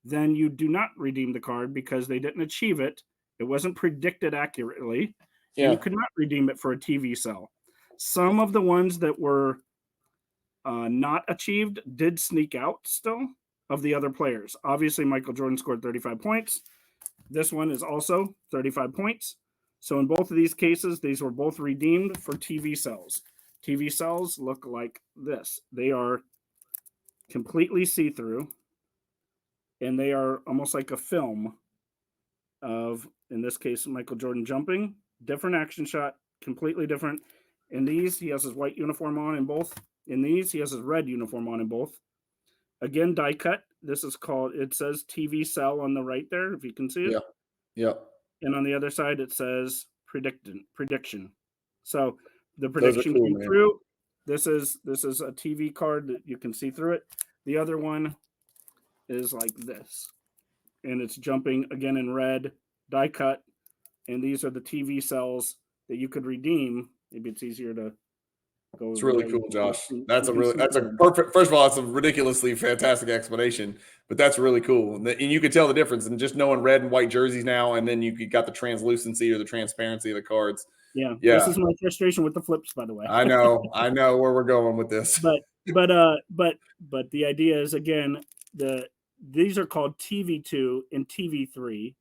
then you do not redeem the card because they didn't achieve it. It wasn't predicted accurately. Yeah. You could not redeem it for a TV sell. Some of the ones that were not achieved did sneak out still of the other players. Obviously, Michael Jordan scored 35 points. This one is also 35 points. So in both of these cases, these were both redeemed for TV sells. TV sells look like this. They are completely see-through, and they are almost like a film of, in this case, Michael Jordan jumping. Different action shot, completely different. In these, he has his white uniform on in both. In these, he has his red uniform on in both. Again, die cut. This is called, it says TV sell on the right there, if you can see it. Yeah. And on the other side, it says prediction. So the prediction came through. This is a TV card that you can see through it. The other one is like this. And it's jumping again in red, die cut. And these are the TV sells that you could redeem. Maybe it's easier to go. It's really cool, Josh. That's a perfect. First of all, it's a ridiculously fantastic explanation, but that's really cool. And you can tell the difference in just knowing red and white jerseys now, and then you got the translucency or the transparency of the cards. Yeah. This is my frustration with the flips, by the way. I know where we're going with this. But the idea is, again, these are called TV2 and TV3.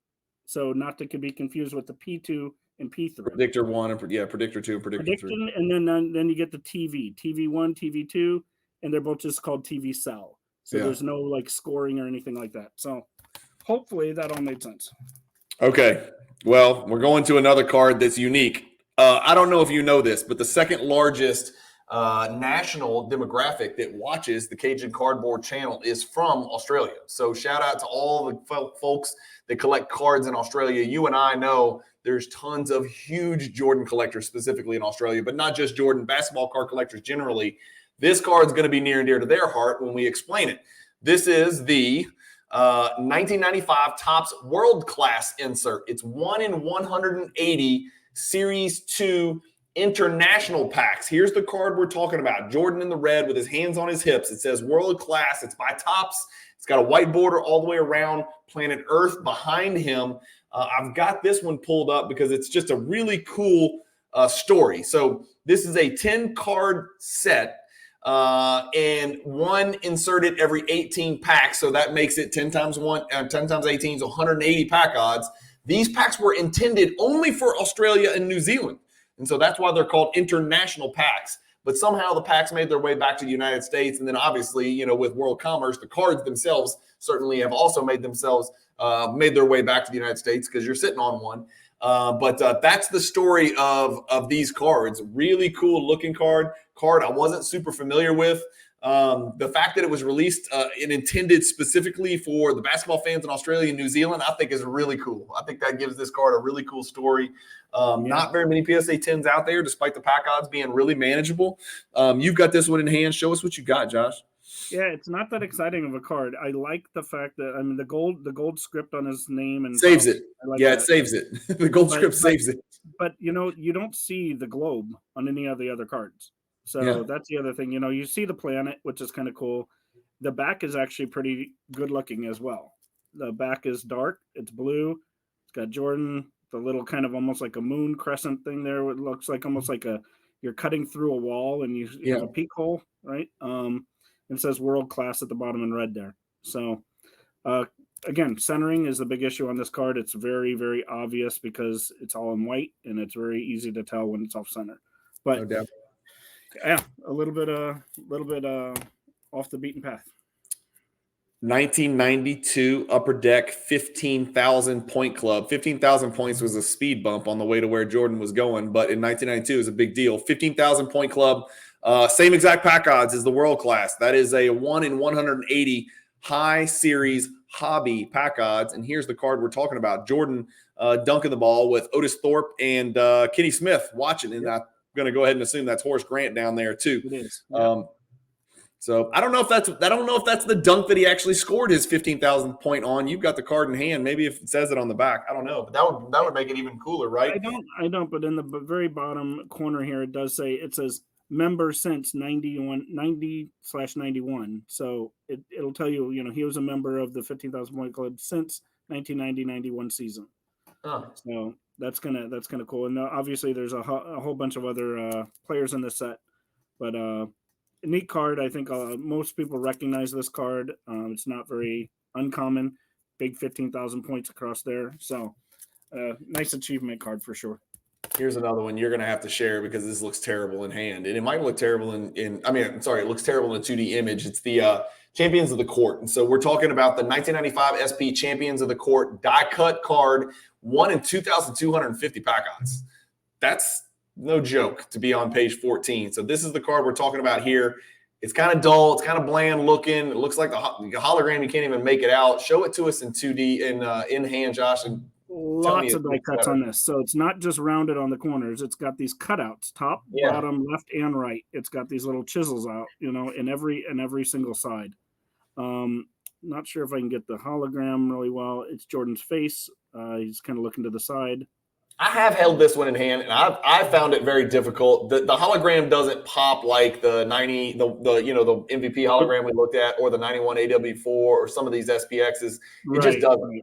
So not to be confused with the P2 and P3. Predictor 1 and Predictor 2 and Predictor 3. And then you get the TV1, TV2, and they're both just called TV cell. So there's no like scoring or anything like that. So hopefully that all made sense. Okay. Well, we're going to another card that's unique. I don't know if you know this, but the second largest national demographic that watches the Cajun Cardboard channel is from Australia. So shout out to all the folks that collect cards in Australia. You and I know there's tons of huge Jordan collectors specifically in Australia, but not just Jordan, basketball card collectors generally. This card's going to be near and dear to their heart when we explain it. This is the 1995 Topps World Class insert. It's 1 in 180 Series 2 international packs. Here's the card we're talking about. Jordan in the red with his hands on his hips. It says World Class. It's by Topps. It's got a white border all the way around, planet Earth behind him. I've got this one pulled up because it's just a really cool story. So this is a 10-card set. And one inserted every 18 packs. So that makes it 10 times 18 is 180 pack odds. These packs were intended only for Australia and New Zealand. And so that's why they're called international packs. But somehow the packs made their way back to the United States. And then obviously, with world commerce, the cards themselves certainly have also made their way back to the United States because you're sitting on one. But that's the story of these cards. Really cool looking card I wasn't super familiar with. The fact that it was released and intended specifically for the basketball fans in Australia and New Zealand, I think is really cool. I think that gives this card a really cool story. Not very many PSA 10s out there, despite the pack odds being really manageable. You've got this one in hand. Show us what you got, Josh. Yeah, it's not that exciting of a card. I like the fact that the gold script on his name and saves it. It saves it. The gold script saves it. But you don't see the globe on any of the other cards. So that's the other thing. You see the planet, which is kind of cool. The back is actually pretty good looking as well. The back is dark. It's blue. It's got Jordan, the little kind of almost like a moon crescent thing there. It looks like almost like you're cutting through a wall and you have a peek hole, right? It says World Class at the bottom in red there. So again, centering is the big issue on this card. It's very, very obvious because it's all in white and it's very easy to tell when it's off center. But no doubt. Yeah, a little bit off the beaten path. 1992 Upper Deck 15,000 point club. 15,000 points was a speed bump on the way to where Jordan was going, but in 1992 it was a big deal. 15,000 point club, same exact pack odds as the World Class. That is a 1 in 180 high series hobby pack odds. And here's the card we're talking about. Jordan dunking the ball with Otis Thorpe and Kenny Smith watching, and I'm going to go ahead and assume that's Horace Grant down there too. It is. So I don't know if that's the dunk that he actually scored his 15,000 point on. You've got the card in hand. Maybe if it says it on the back, I don't know, but that would make it even cooler, right? I don't. But in the very bottom corner here, it says member since 90/91. So it'll tell you, he was a member of the 15,000 point club since 1990-91 season. So that's kind of cool. And obviously there's a whole bunch of other players in the set, but a neat card. I think most people recognize this card. It's not very uncommon. Big 15,000 points across there. So nice achievement card for sure. Here's another one you're going to have to share because this looks terrible in hand. And it might look terrible it looks terrible in a 2D image. It's the Champions of the Court. And so we're talking about the 1995 SP Champions of the Court die cut card, 1 in 2,250 pack odds. That's no joke to be on page 14. So this is the card we're talking about here. It's kind of dull. It's kind of bland looking. It looks like the hologram. You can't even make it out. Show it to us in 2D in hand, Josh. And lots of die cuts on this. So it's not just rounded on the corners. It's got these cutouts, top, bottom, left, and right. It's got these little chisels out, in every single side. Not sure if I can get the hologram really well. It's Jordan's face. He's kind of looking to the side. I have held this one in hand, and I found it very difficult. The hologram doesn't pop like the 90, the MVP hologram we looked at, or the 91 AW4, or some of these SPXs. It just doesn't.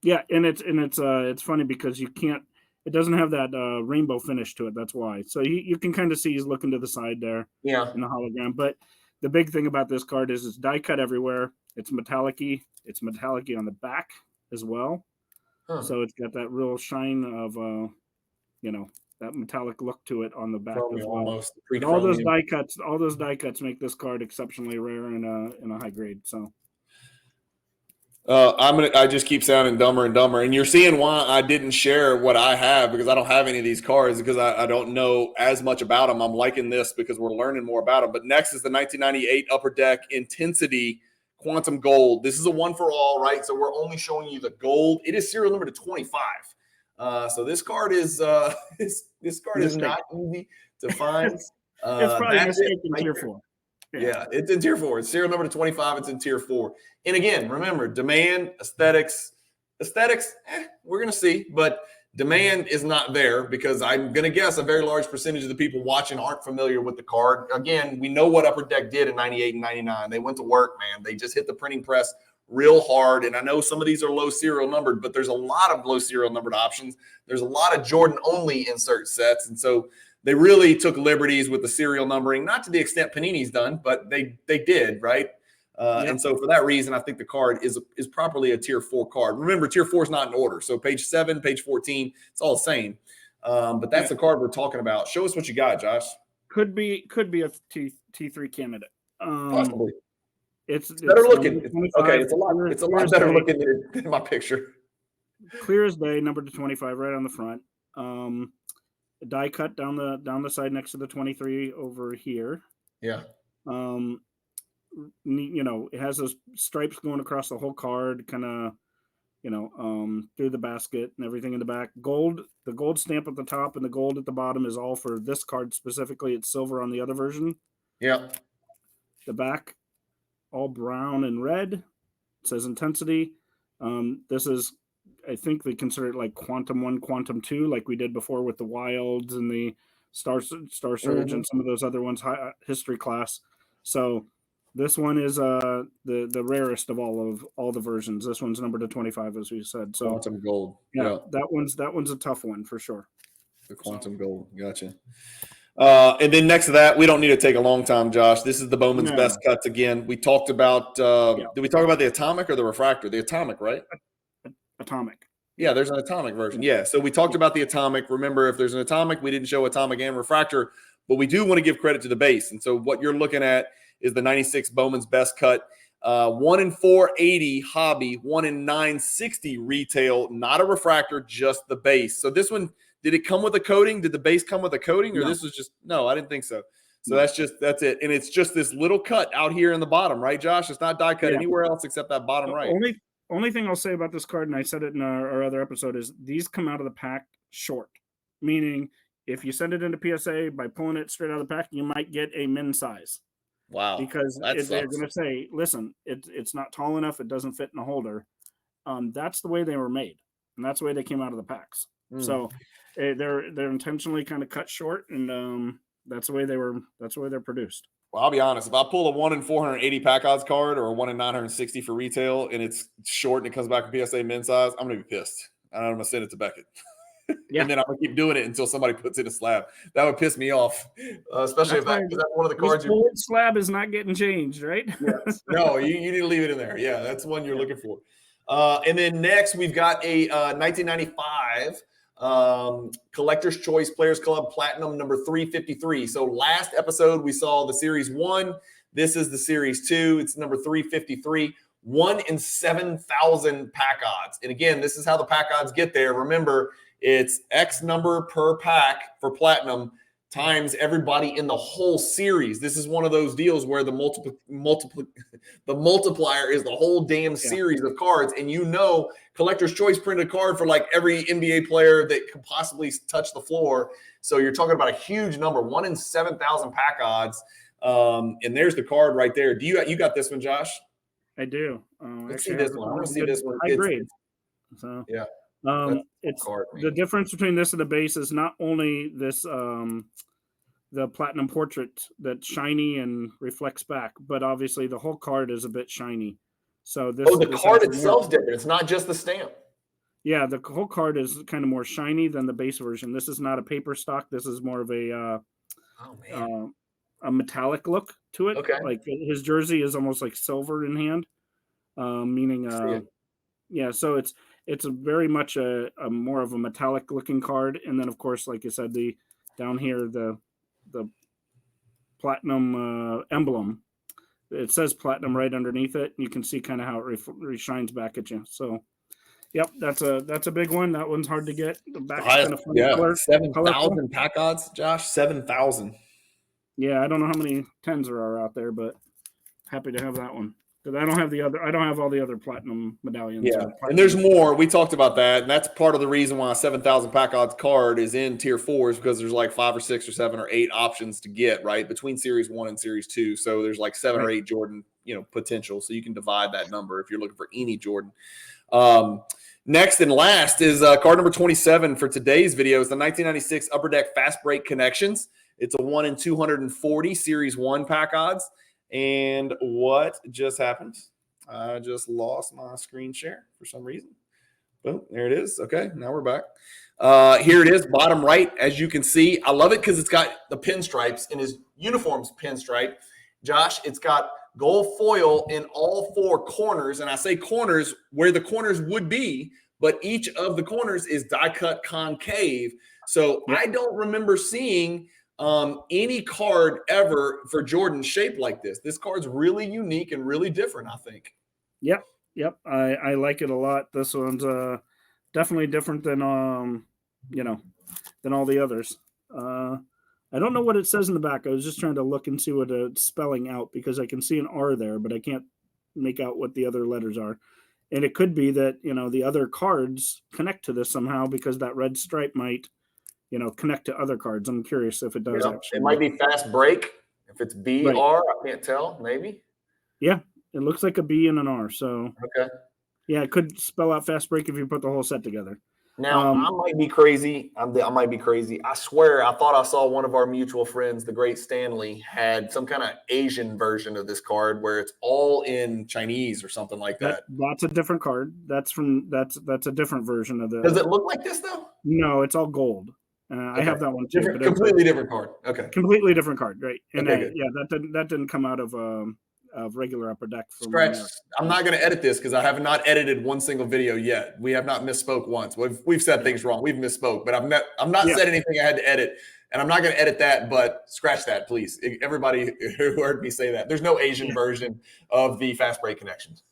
Yeah, and it's funny because it doesn't have that rainbow finish to it. That's why. So you can kind of see he's looking to the side there. Yeah. In the hologram, but the big thing about this card is it's die cut everywhere. It's metallic-y. It's metallic-y on the back as well. Huh. So it's got that real shine of, that metallic look to it on the back as well. Almost. All those die cuts make this card exceptionally rare in a high grade. So I just keep sounding dumber and dumber, and you're seeing why I didn't share what I have, because I don't have any of these cards, because I don't know as much about them. I'm liking this because we're learning more about them. But next is the 1998 Upper Deck Intensity Quantum Gold. This is a one for all, right? So we're only showing you the gold. It is serial number to 25. So this card is this card is not easy to find. It's probably a mistake in tier 4. Yeah, it's in tier 4. It's serial number to 25. It's in tier 4. And again, remember, demand, aesthetics, we're going to see, but demand is not there, because I'm going to guess a very large percentage of the people watching aren't familiar with the card. Again, we know what Upper Deck did in 98 and 99. They went to work, man. They just hit the printing press real hard. And I know some of these are low serial numbered, but there's a lot of low serial numbered options. There's a lot of Jordan only insert sets. And so they really took liberties with the serial numbering, not to the extent Panini's done, but they did, right? And so for that reason, I think the card is properly a tier 4 card. Remember, tier 4 is not in order. So page 7, page 14, it's all the same. But that's the card we're talking about. Show us what you got, Josh. Could be a T3 candidate. Possibly. It's better looking. Okay, it's a lot better looking than my picture. Clear as day, number to 25, right on the front. Die cut down the side next to the 23 over here. Yeah. It has those stripes going across the whole card, kind of, through the basket and everything in the back. Gold, the gold stamp at the top and the gold at the bottom is all for this card specifically. It's silver on the other version. Yeah. The back, all brown and red. It says intensity. This is, I think they consider it like Quantum 1, Quantum 2, like we did before with the Wilds and the Star Surge and some of those other ones, history class. So this one is the rarest of all the versions. This one's numbered to 25, as we said. So Quantum Gold. Yeah. That one's a tough one for sure. The Quantum Gold. Gotcha. And then next to that, we don't need to take a long time, Josh. This is the Bowman's best cuts again. We talked about did we talk about the atomic or the refractor? The atomic, right? Atomic. Yeah, there's an atomic version. Yeah. So we talked about the atomic. Remember, if there's an atomic, we didn't show atomic and refractor, but we do want to give credit to the base. And so what you're looking at is the 96 Bowman's best cut. 1 in 480 hobby, 1 in 960 retail, not a refractor, just the base. So this one, did it come with a coating? Did the base come with a coating, or this was just no? I didn't think so. So that's it, and it's just this little cut out here in the bottom, right, Josh? It's not die cut anywhere else except that bottom right. Only thing I'll say about this card, and I said it in our other episode, is these come out of the pack short, meaning if you send it into PSA by pulling it straight out of the pack, you might get a min size. Wow. Because they're going to say, listen, it's not tall enough. It doesn't fit in a holder. That's the way they were made. And that's the way they came out of the packs. So they're intentionally kind of cut short, and that's the way they're produced. Well, I'll be honest. If I pull a 1 in 480 pack odds card or a 1 in 960 for retail and it's short and it comes back in PSA min size, I'm going to be pissed. And I'm going to send it to Beckett. And then I'm going to keep doing it until somebody puts in a slab. That would piss me off, especially if that's one of the cards. This old slab is not getting changed, right? Yes. No, you need to leave it in there. Yeah, that's one you're looking for. And then next, we've got a 1995 Collector's Choice Players Club Platinum number 353. So last episode, we saw the Series 1. This is the Series 2. It's number 353. 1 in 7,000 pack odds. And again, this is how the pack odds get there. Remember, it's X number per pack for platinum times everybody in the whole series. This is one of those deals where the multiplier is the whole damn series of cards. And Collector's Choice printed a card for like every NBA player that could possibly touch the floor. So you're talking about a huge number, 1 in 7,000 pack odds. And there's the card right there. You got this one, Josh? I do. Let's see this one. I want to see this one. High grade. So yeah. It's the difference between this and the base is not only this the platinum portrait that's shiny and reflects back, but obviously the whole card is a bit shiny. So this the card itself is different. It's not just the stamp. Yeah, the whole card is kind of more shiny than the base version. This is not a paper stock. This is more of a metallic look to it. Okay. Like his jersey is almost like silver in hand. meaning yeah. So it's a very much a more of a metallic looking card, and then of course, like you said, the down here the platinum emblem. It says platinum right underneath it. You can see kind of how it shines back at you. So, yep, that's a big one. That one's hard to get. The back's kind of funny color. 7,000 pack odds, Josh. 7,000. Yeah, I don't know how many 10s there are out there, but happy to have that one. Because I don't have all the other platinum medallions. Yeah, and there's more. We talked about that, and that's part of the reason why a 7,000 pack odds card is in tier 4 is because there's like 5 or 6 or 7 or 8 options to get, right, between series 1 and series 2. So there's like 7 or 8 Jordan, potential. So you can divide that number if you're looking for any Jordan. Next and last is card number 27 for today's video is the 1996 Upper Deck Fast Break Connections. It's a 1 in 240 series 1 pack odds. And what just happened? I just lost my screen share for some reason. Boom, there it is. Okay, now we're back. Here it is, bottom right. As you can see, I love it because it's got the pinstripes in his uniform's pinstripe. Josh, it's got gold foil in all 4 corners. And I say corners where the corners would be, but each of the corners is die cut concave. So I don't remember seeing any card ever for Jordan shaped like this. This card's really unique and really different, I think. Yep. I like it a lot. This one's definitely different than than all the others. I don't know what it says in the back. I was just trying to look and see what it's spelling out because I can see an R there, but I can't make out what the other letters are. And it could be that, the other cards connect to this somehow because that red stripe might connect to other cards. I'm curious if it does. Actually, it might be fast break. If it's BR, I can't tell. Maybe. Yeah, it looks like a B and an R. So okay. Yeah, it could spell out fast break if you put the whole set together. Now I might be crazy. I might be crazy. I swear, I thought I saw one of our mutual friends, the great Stanley, had some kind of Asian version of this card where it's all in Chinese or something like that. That's a different card. That's a different version of the. Does it look like this though? No, it's all gold. Okay. I have that one too. Completely different card. Okay. Completely different card, right? And okay, that didn't come out of regular Upper Deck. Scratch. I'm not going to edit this because I have not edited one single video yet. We have not misspoke once. We've said things wrong. We've misspoke, but I'm not said anything I had to edit, and I'm not going to edit that. But scratch that, please. Everybody who heard me say that, there's no Asian version of the fast break connections.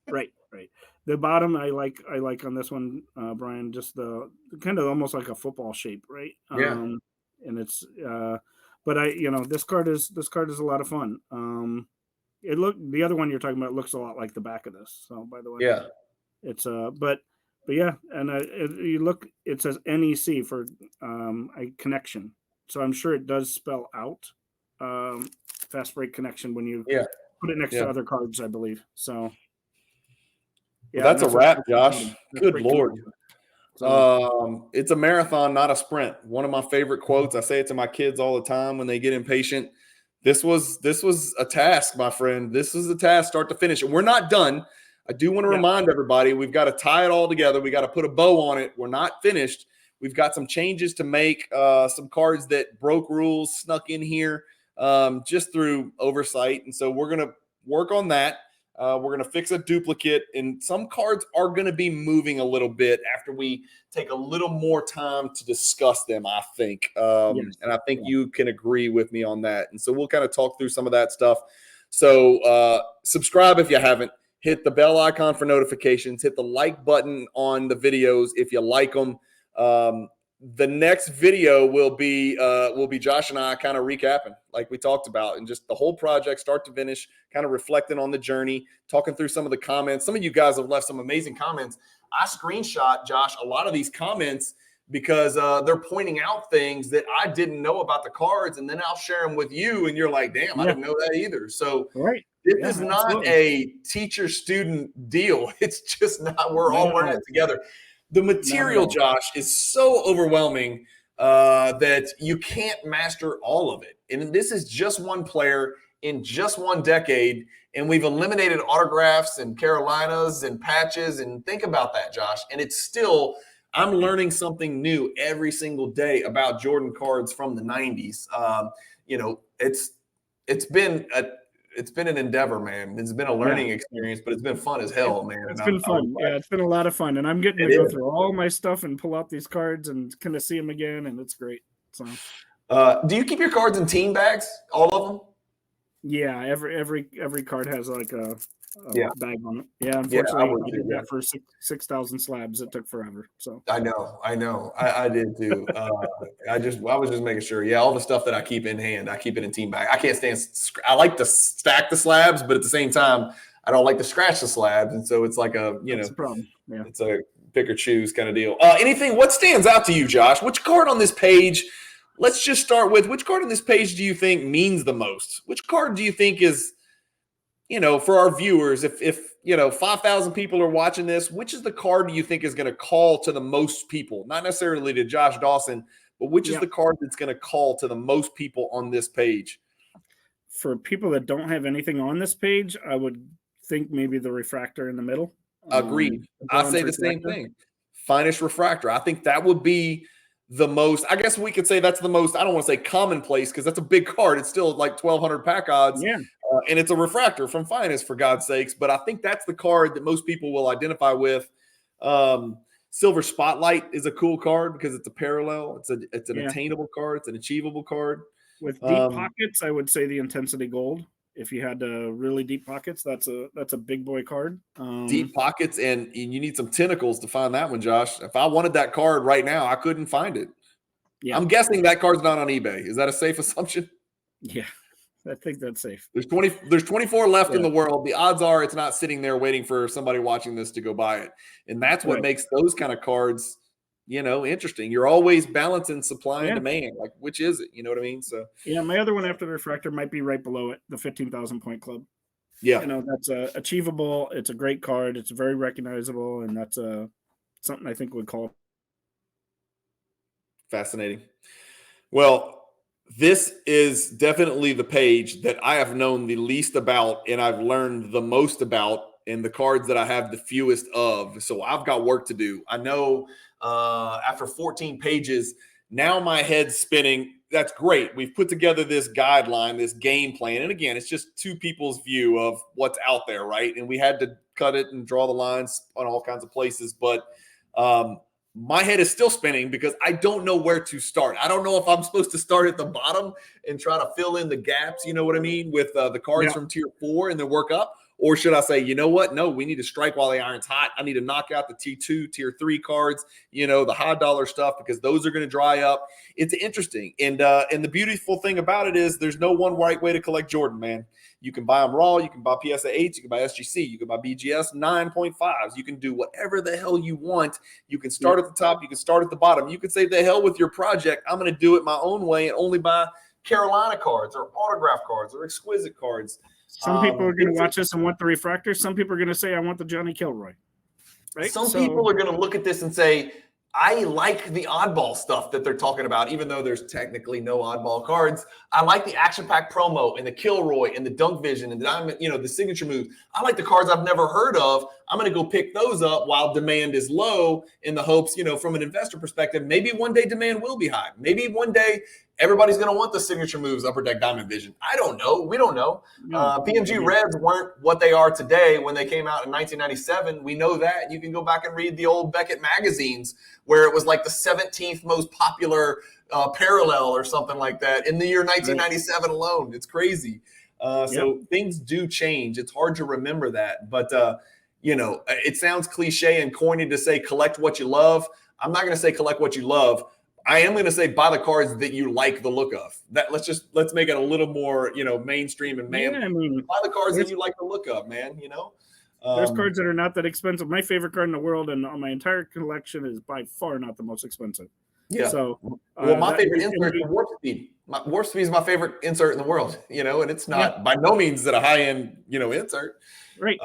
Right. The bottom I like on this one, Brian, just the kind of almost like a football shape, right? Yeah. And it's but this card is a lot of fun. The other one you're talking about looks a lot like the back of this. So by the way, yeah, it's but yeah, and you look, it says NEC for a connection. So I'm sure it does spell out fast break connection when you put it next to other cards, I believe. So. Yeah, well, that's a wrap, Josh. Good Lord. It's a marathon, not a sprint. One of my favorite quotes. I say it to my kids all the time when they get impatient. This was a task, my friend. This is a task, start to finish. And we're not done. I do want to remind everybody, we've got to tie it all together. We got to put a bow on it. We're not finished. We've got some changes to make, some cards that broke rules, snuck in here just through oversight. And so we're going to work on that. We're going to fix a duplicate, and some cards are going to be moving a little bit after we take a little more time to discuss them, I think. And I think you can agree with me on that. And so we'll kind of talk through some of that stuff. So subscribe if you haven't. Hit the bell icon for notifications. Hit the like button on the videos if you like them. The next video will be Josh and I kind of recapping like we talked about, and just the whole project start to finish, kind of reflecting on the journey, talking through some of the comments. Some of you guys have left some amazing comments. I screenshot, Josh, a lot of these comments because they're pointing out things that I didn't know about the cards, and then I'll share them with you, and you're like, damn, I didn't know that either. So this is not a teacher-student deal. It's just not, we're all learning it together. The material, Josh, is so overwhelming that you can't master all of it. And this is just one player in just one decade, and we've eliminated autographs and Carolinas and patches. And think about that, Josh. And it's still, I'm learning something new every single day about Jordan cards from the 90s. It's been it's been an endeavor, man. It's been a learning experience, but it's been fun as hell, man. It's been fun. Yeah, it's been a lot of fun, and I'm getting to go through all my stuff and pull out these cards and kind of see them again, and it's great. So, do you keep your cards in team bags, all of them? Yeah, every card has like a bag on it. Yeah, unfortunately, I did that for 6,000 slabs. It took forever. So I know. I did too. I was just making sure. Yeah, all the stuff that I keep in hand, I keep it in team bag. I can't stand. I like to stack the slabs, but at the same time, I don't like to scratch the slabs, and so it's like that's a problem. Yeah, it's a pick or choose kind of deal. Anything? What stands out to you, Josh? Which card on this page? Let's just start with which card on this page do you think means the most? Which card do you think is, for our viewers, if 5,000 people are watching this, which is the card do you think is going to call to the most people? Not necessarily to Josh Dawson, but which is the card that's going to call to the most people on this page? For people that don't have anything on this page, I would think maybe the refractor in the middle. Agreed. I say the same thing. Finest refractor. I think that would be the most, I guess we could say that's the most, I don't want to say commonplace because that's a big card. It's still like 1,200 pack odds. Yeah. And it's a refractor from Finest, for God's sakes. But I think that's the card that most people will identify with. Silver Spotlight is a cool card because it's a parallel. It's an attainable card. It's an achievable card. With deep pockets, I would say the Intensity Gold. If you had really deep pockets, that's a big boy card. Deep pockets, and you need some tentacles to find that one, Josh. If I wanted that card right now, I couldn't find it. Yeah. I'm guessing that card's not on eBay. Is that a safe assumption? Yeah, I think that's safe. There's 24 left in the world. The odds are it's not sitting there waiting for somebody watching this to go buy it. And that's what makes those kind of cards, interesting. You're always balancing supply and demand. Like, which is it? You know what I mean? So yeah, my other one after the refractor might be right below it, the 15,000 point club. Yeah, that's achievable. It's a great card. It's very recognizable, and that's something I think would call fascinating. Well, this is definitely the page that I have known the least about, and I've learned the most about, and the cards that I have the fewest of. So I've got work to do. I know. After 14 pages, now my head's spinning. That's great. We've put together this guideline, this game plan. And again, it's just two people's view of what's out there, right? And we had to cut it and draw the lines on all kinds of places. But my head is still spinning because I don't know where to start. I don't know if I'm supposed to start at the bottom and try to fill in the gaps, you know what I mean, with the cards from tier 4 and then work up. Or should I say, you know what? No, we need to strike while the iron's hot. I need to knock out the T2, tier 3 cards, the high dollar stuff, because those are going to dry up. It's interesting. And the beautiful thing about it is there's no one right way to collect Jordan, man. You can buy them raw. You can buy PSA 8s. You can buy SGC. You can buy BGS 9.5s. You can do whatever the hell you want. You can start at the top. You can start at the bottom. You can say, the hell with your project. I'm going to do it my own way and only buy Carolina cards or autograph cards or exquisite cards. Some people are going to watch this and want the refractor. Some people are going to say, I want the Johnny Kilroy. Right? Some people are going to look at this and say, I like the oddball stuff that they're talking about, even though there's technically no oddball cards. I like the Action Pack promo and the Kilroy and the Dunk Vision and the Diamond, the signature moves. I like the cards I've never heard of. I'm going to go pick those up while demand is low in the hopes, from an investor perspective, maybe one day demand will be high. Maybe one day everybody's going to want the signature moves, Upper Deck Diamond Vision. I don't know. We don't know. PMG Reds weren't what they are today when they came out in 1997. We know that. You can go back and read the old Beckett magazines where it was like the 17th most popular parallel or something like that in the year 1997 alone. It's crazy. So things do change. It's hard to remember that. But, it sounds cliche and corny to say collect what you love. I'm not going to say collect what you love. I am going to say buy the cards that you like the look of. That let's make it a little more, mainstream and buy the cards that you like the look of, man. There's cards that are not that expensive. My favorite card in the world and on my entire collection is by far not the most expensive. Yeah. So, my favorite insert is Warp Speed. Warp Speed is my favorite insert in the world, and it's not by no means that a high end, insert. Right.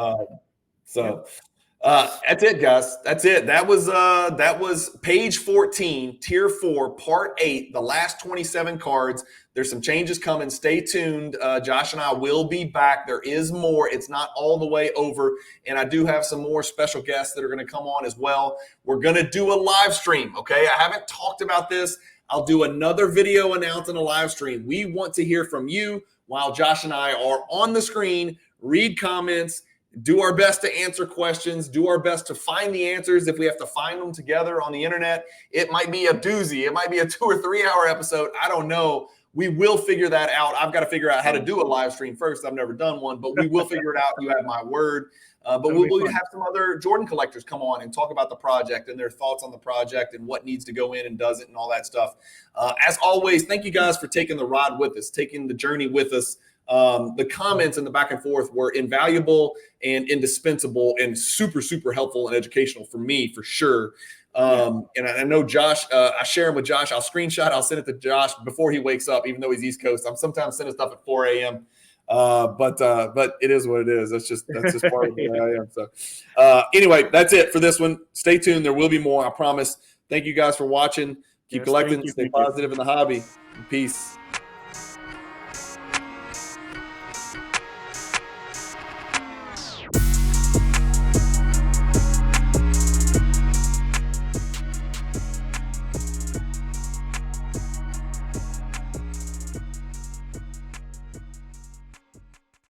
That's it, guys. That's it. That was page 14, tier 4, part 8, the last 27 cards. There's some changes coming. Stay tuned. Josh and I will be back. There is more. It's not all the way over. And I do have some more special guests that are going to come on as well. We're going to do a live stream. Okay. I haven't talked about this. I'll do another video announcing a live stream. We want to hear from you. while Josh and I are on the screen, read comments, do our best to answer questions, do our best to find the answers. If we have to find them together on the internet, it might be a doozy. It might be a 2 or 3 hour episode. I don't know. We will figure that out. I've got to figure out how to do a live stream first. I've never done one, but we will figure it out. You have my word. But we'll have some other Jordan collectors come on and talk about the project and their thoughts on the project and what needs to go in and doesn't and all that stuff. As always, thank you guys for taking the ride with us, taking the journey with us. The comments and the back and forth were invaluable and indispensable and super, super helpful and educational for me, for sure. And I know Josh, I share them with Josh. I'll screenshot, I'll send it to Josh before he wakes up, even though he's East Coast. I'm sometimes sending stuff at 4 a.m. But it is what it is. That's just part of who I am. So anyway, that's it for this one. Stay tuned. There will be more, I promise. Thank you guys for watching. Keep collecting. Stay positive in the hobby. Peace.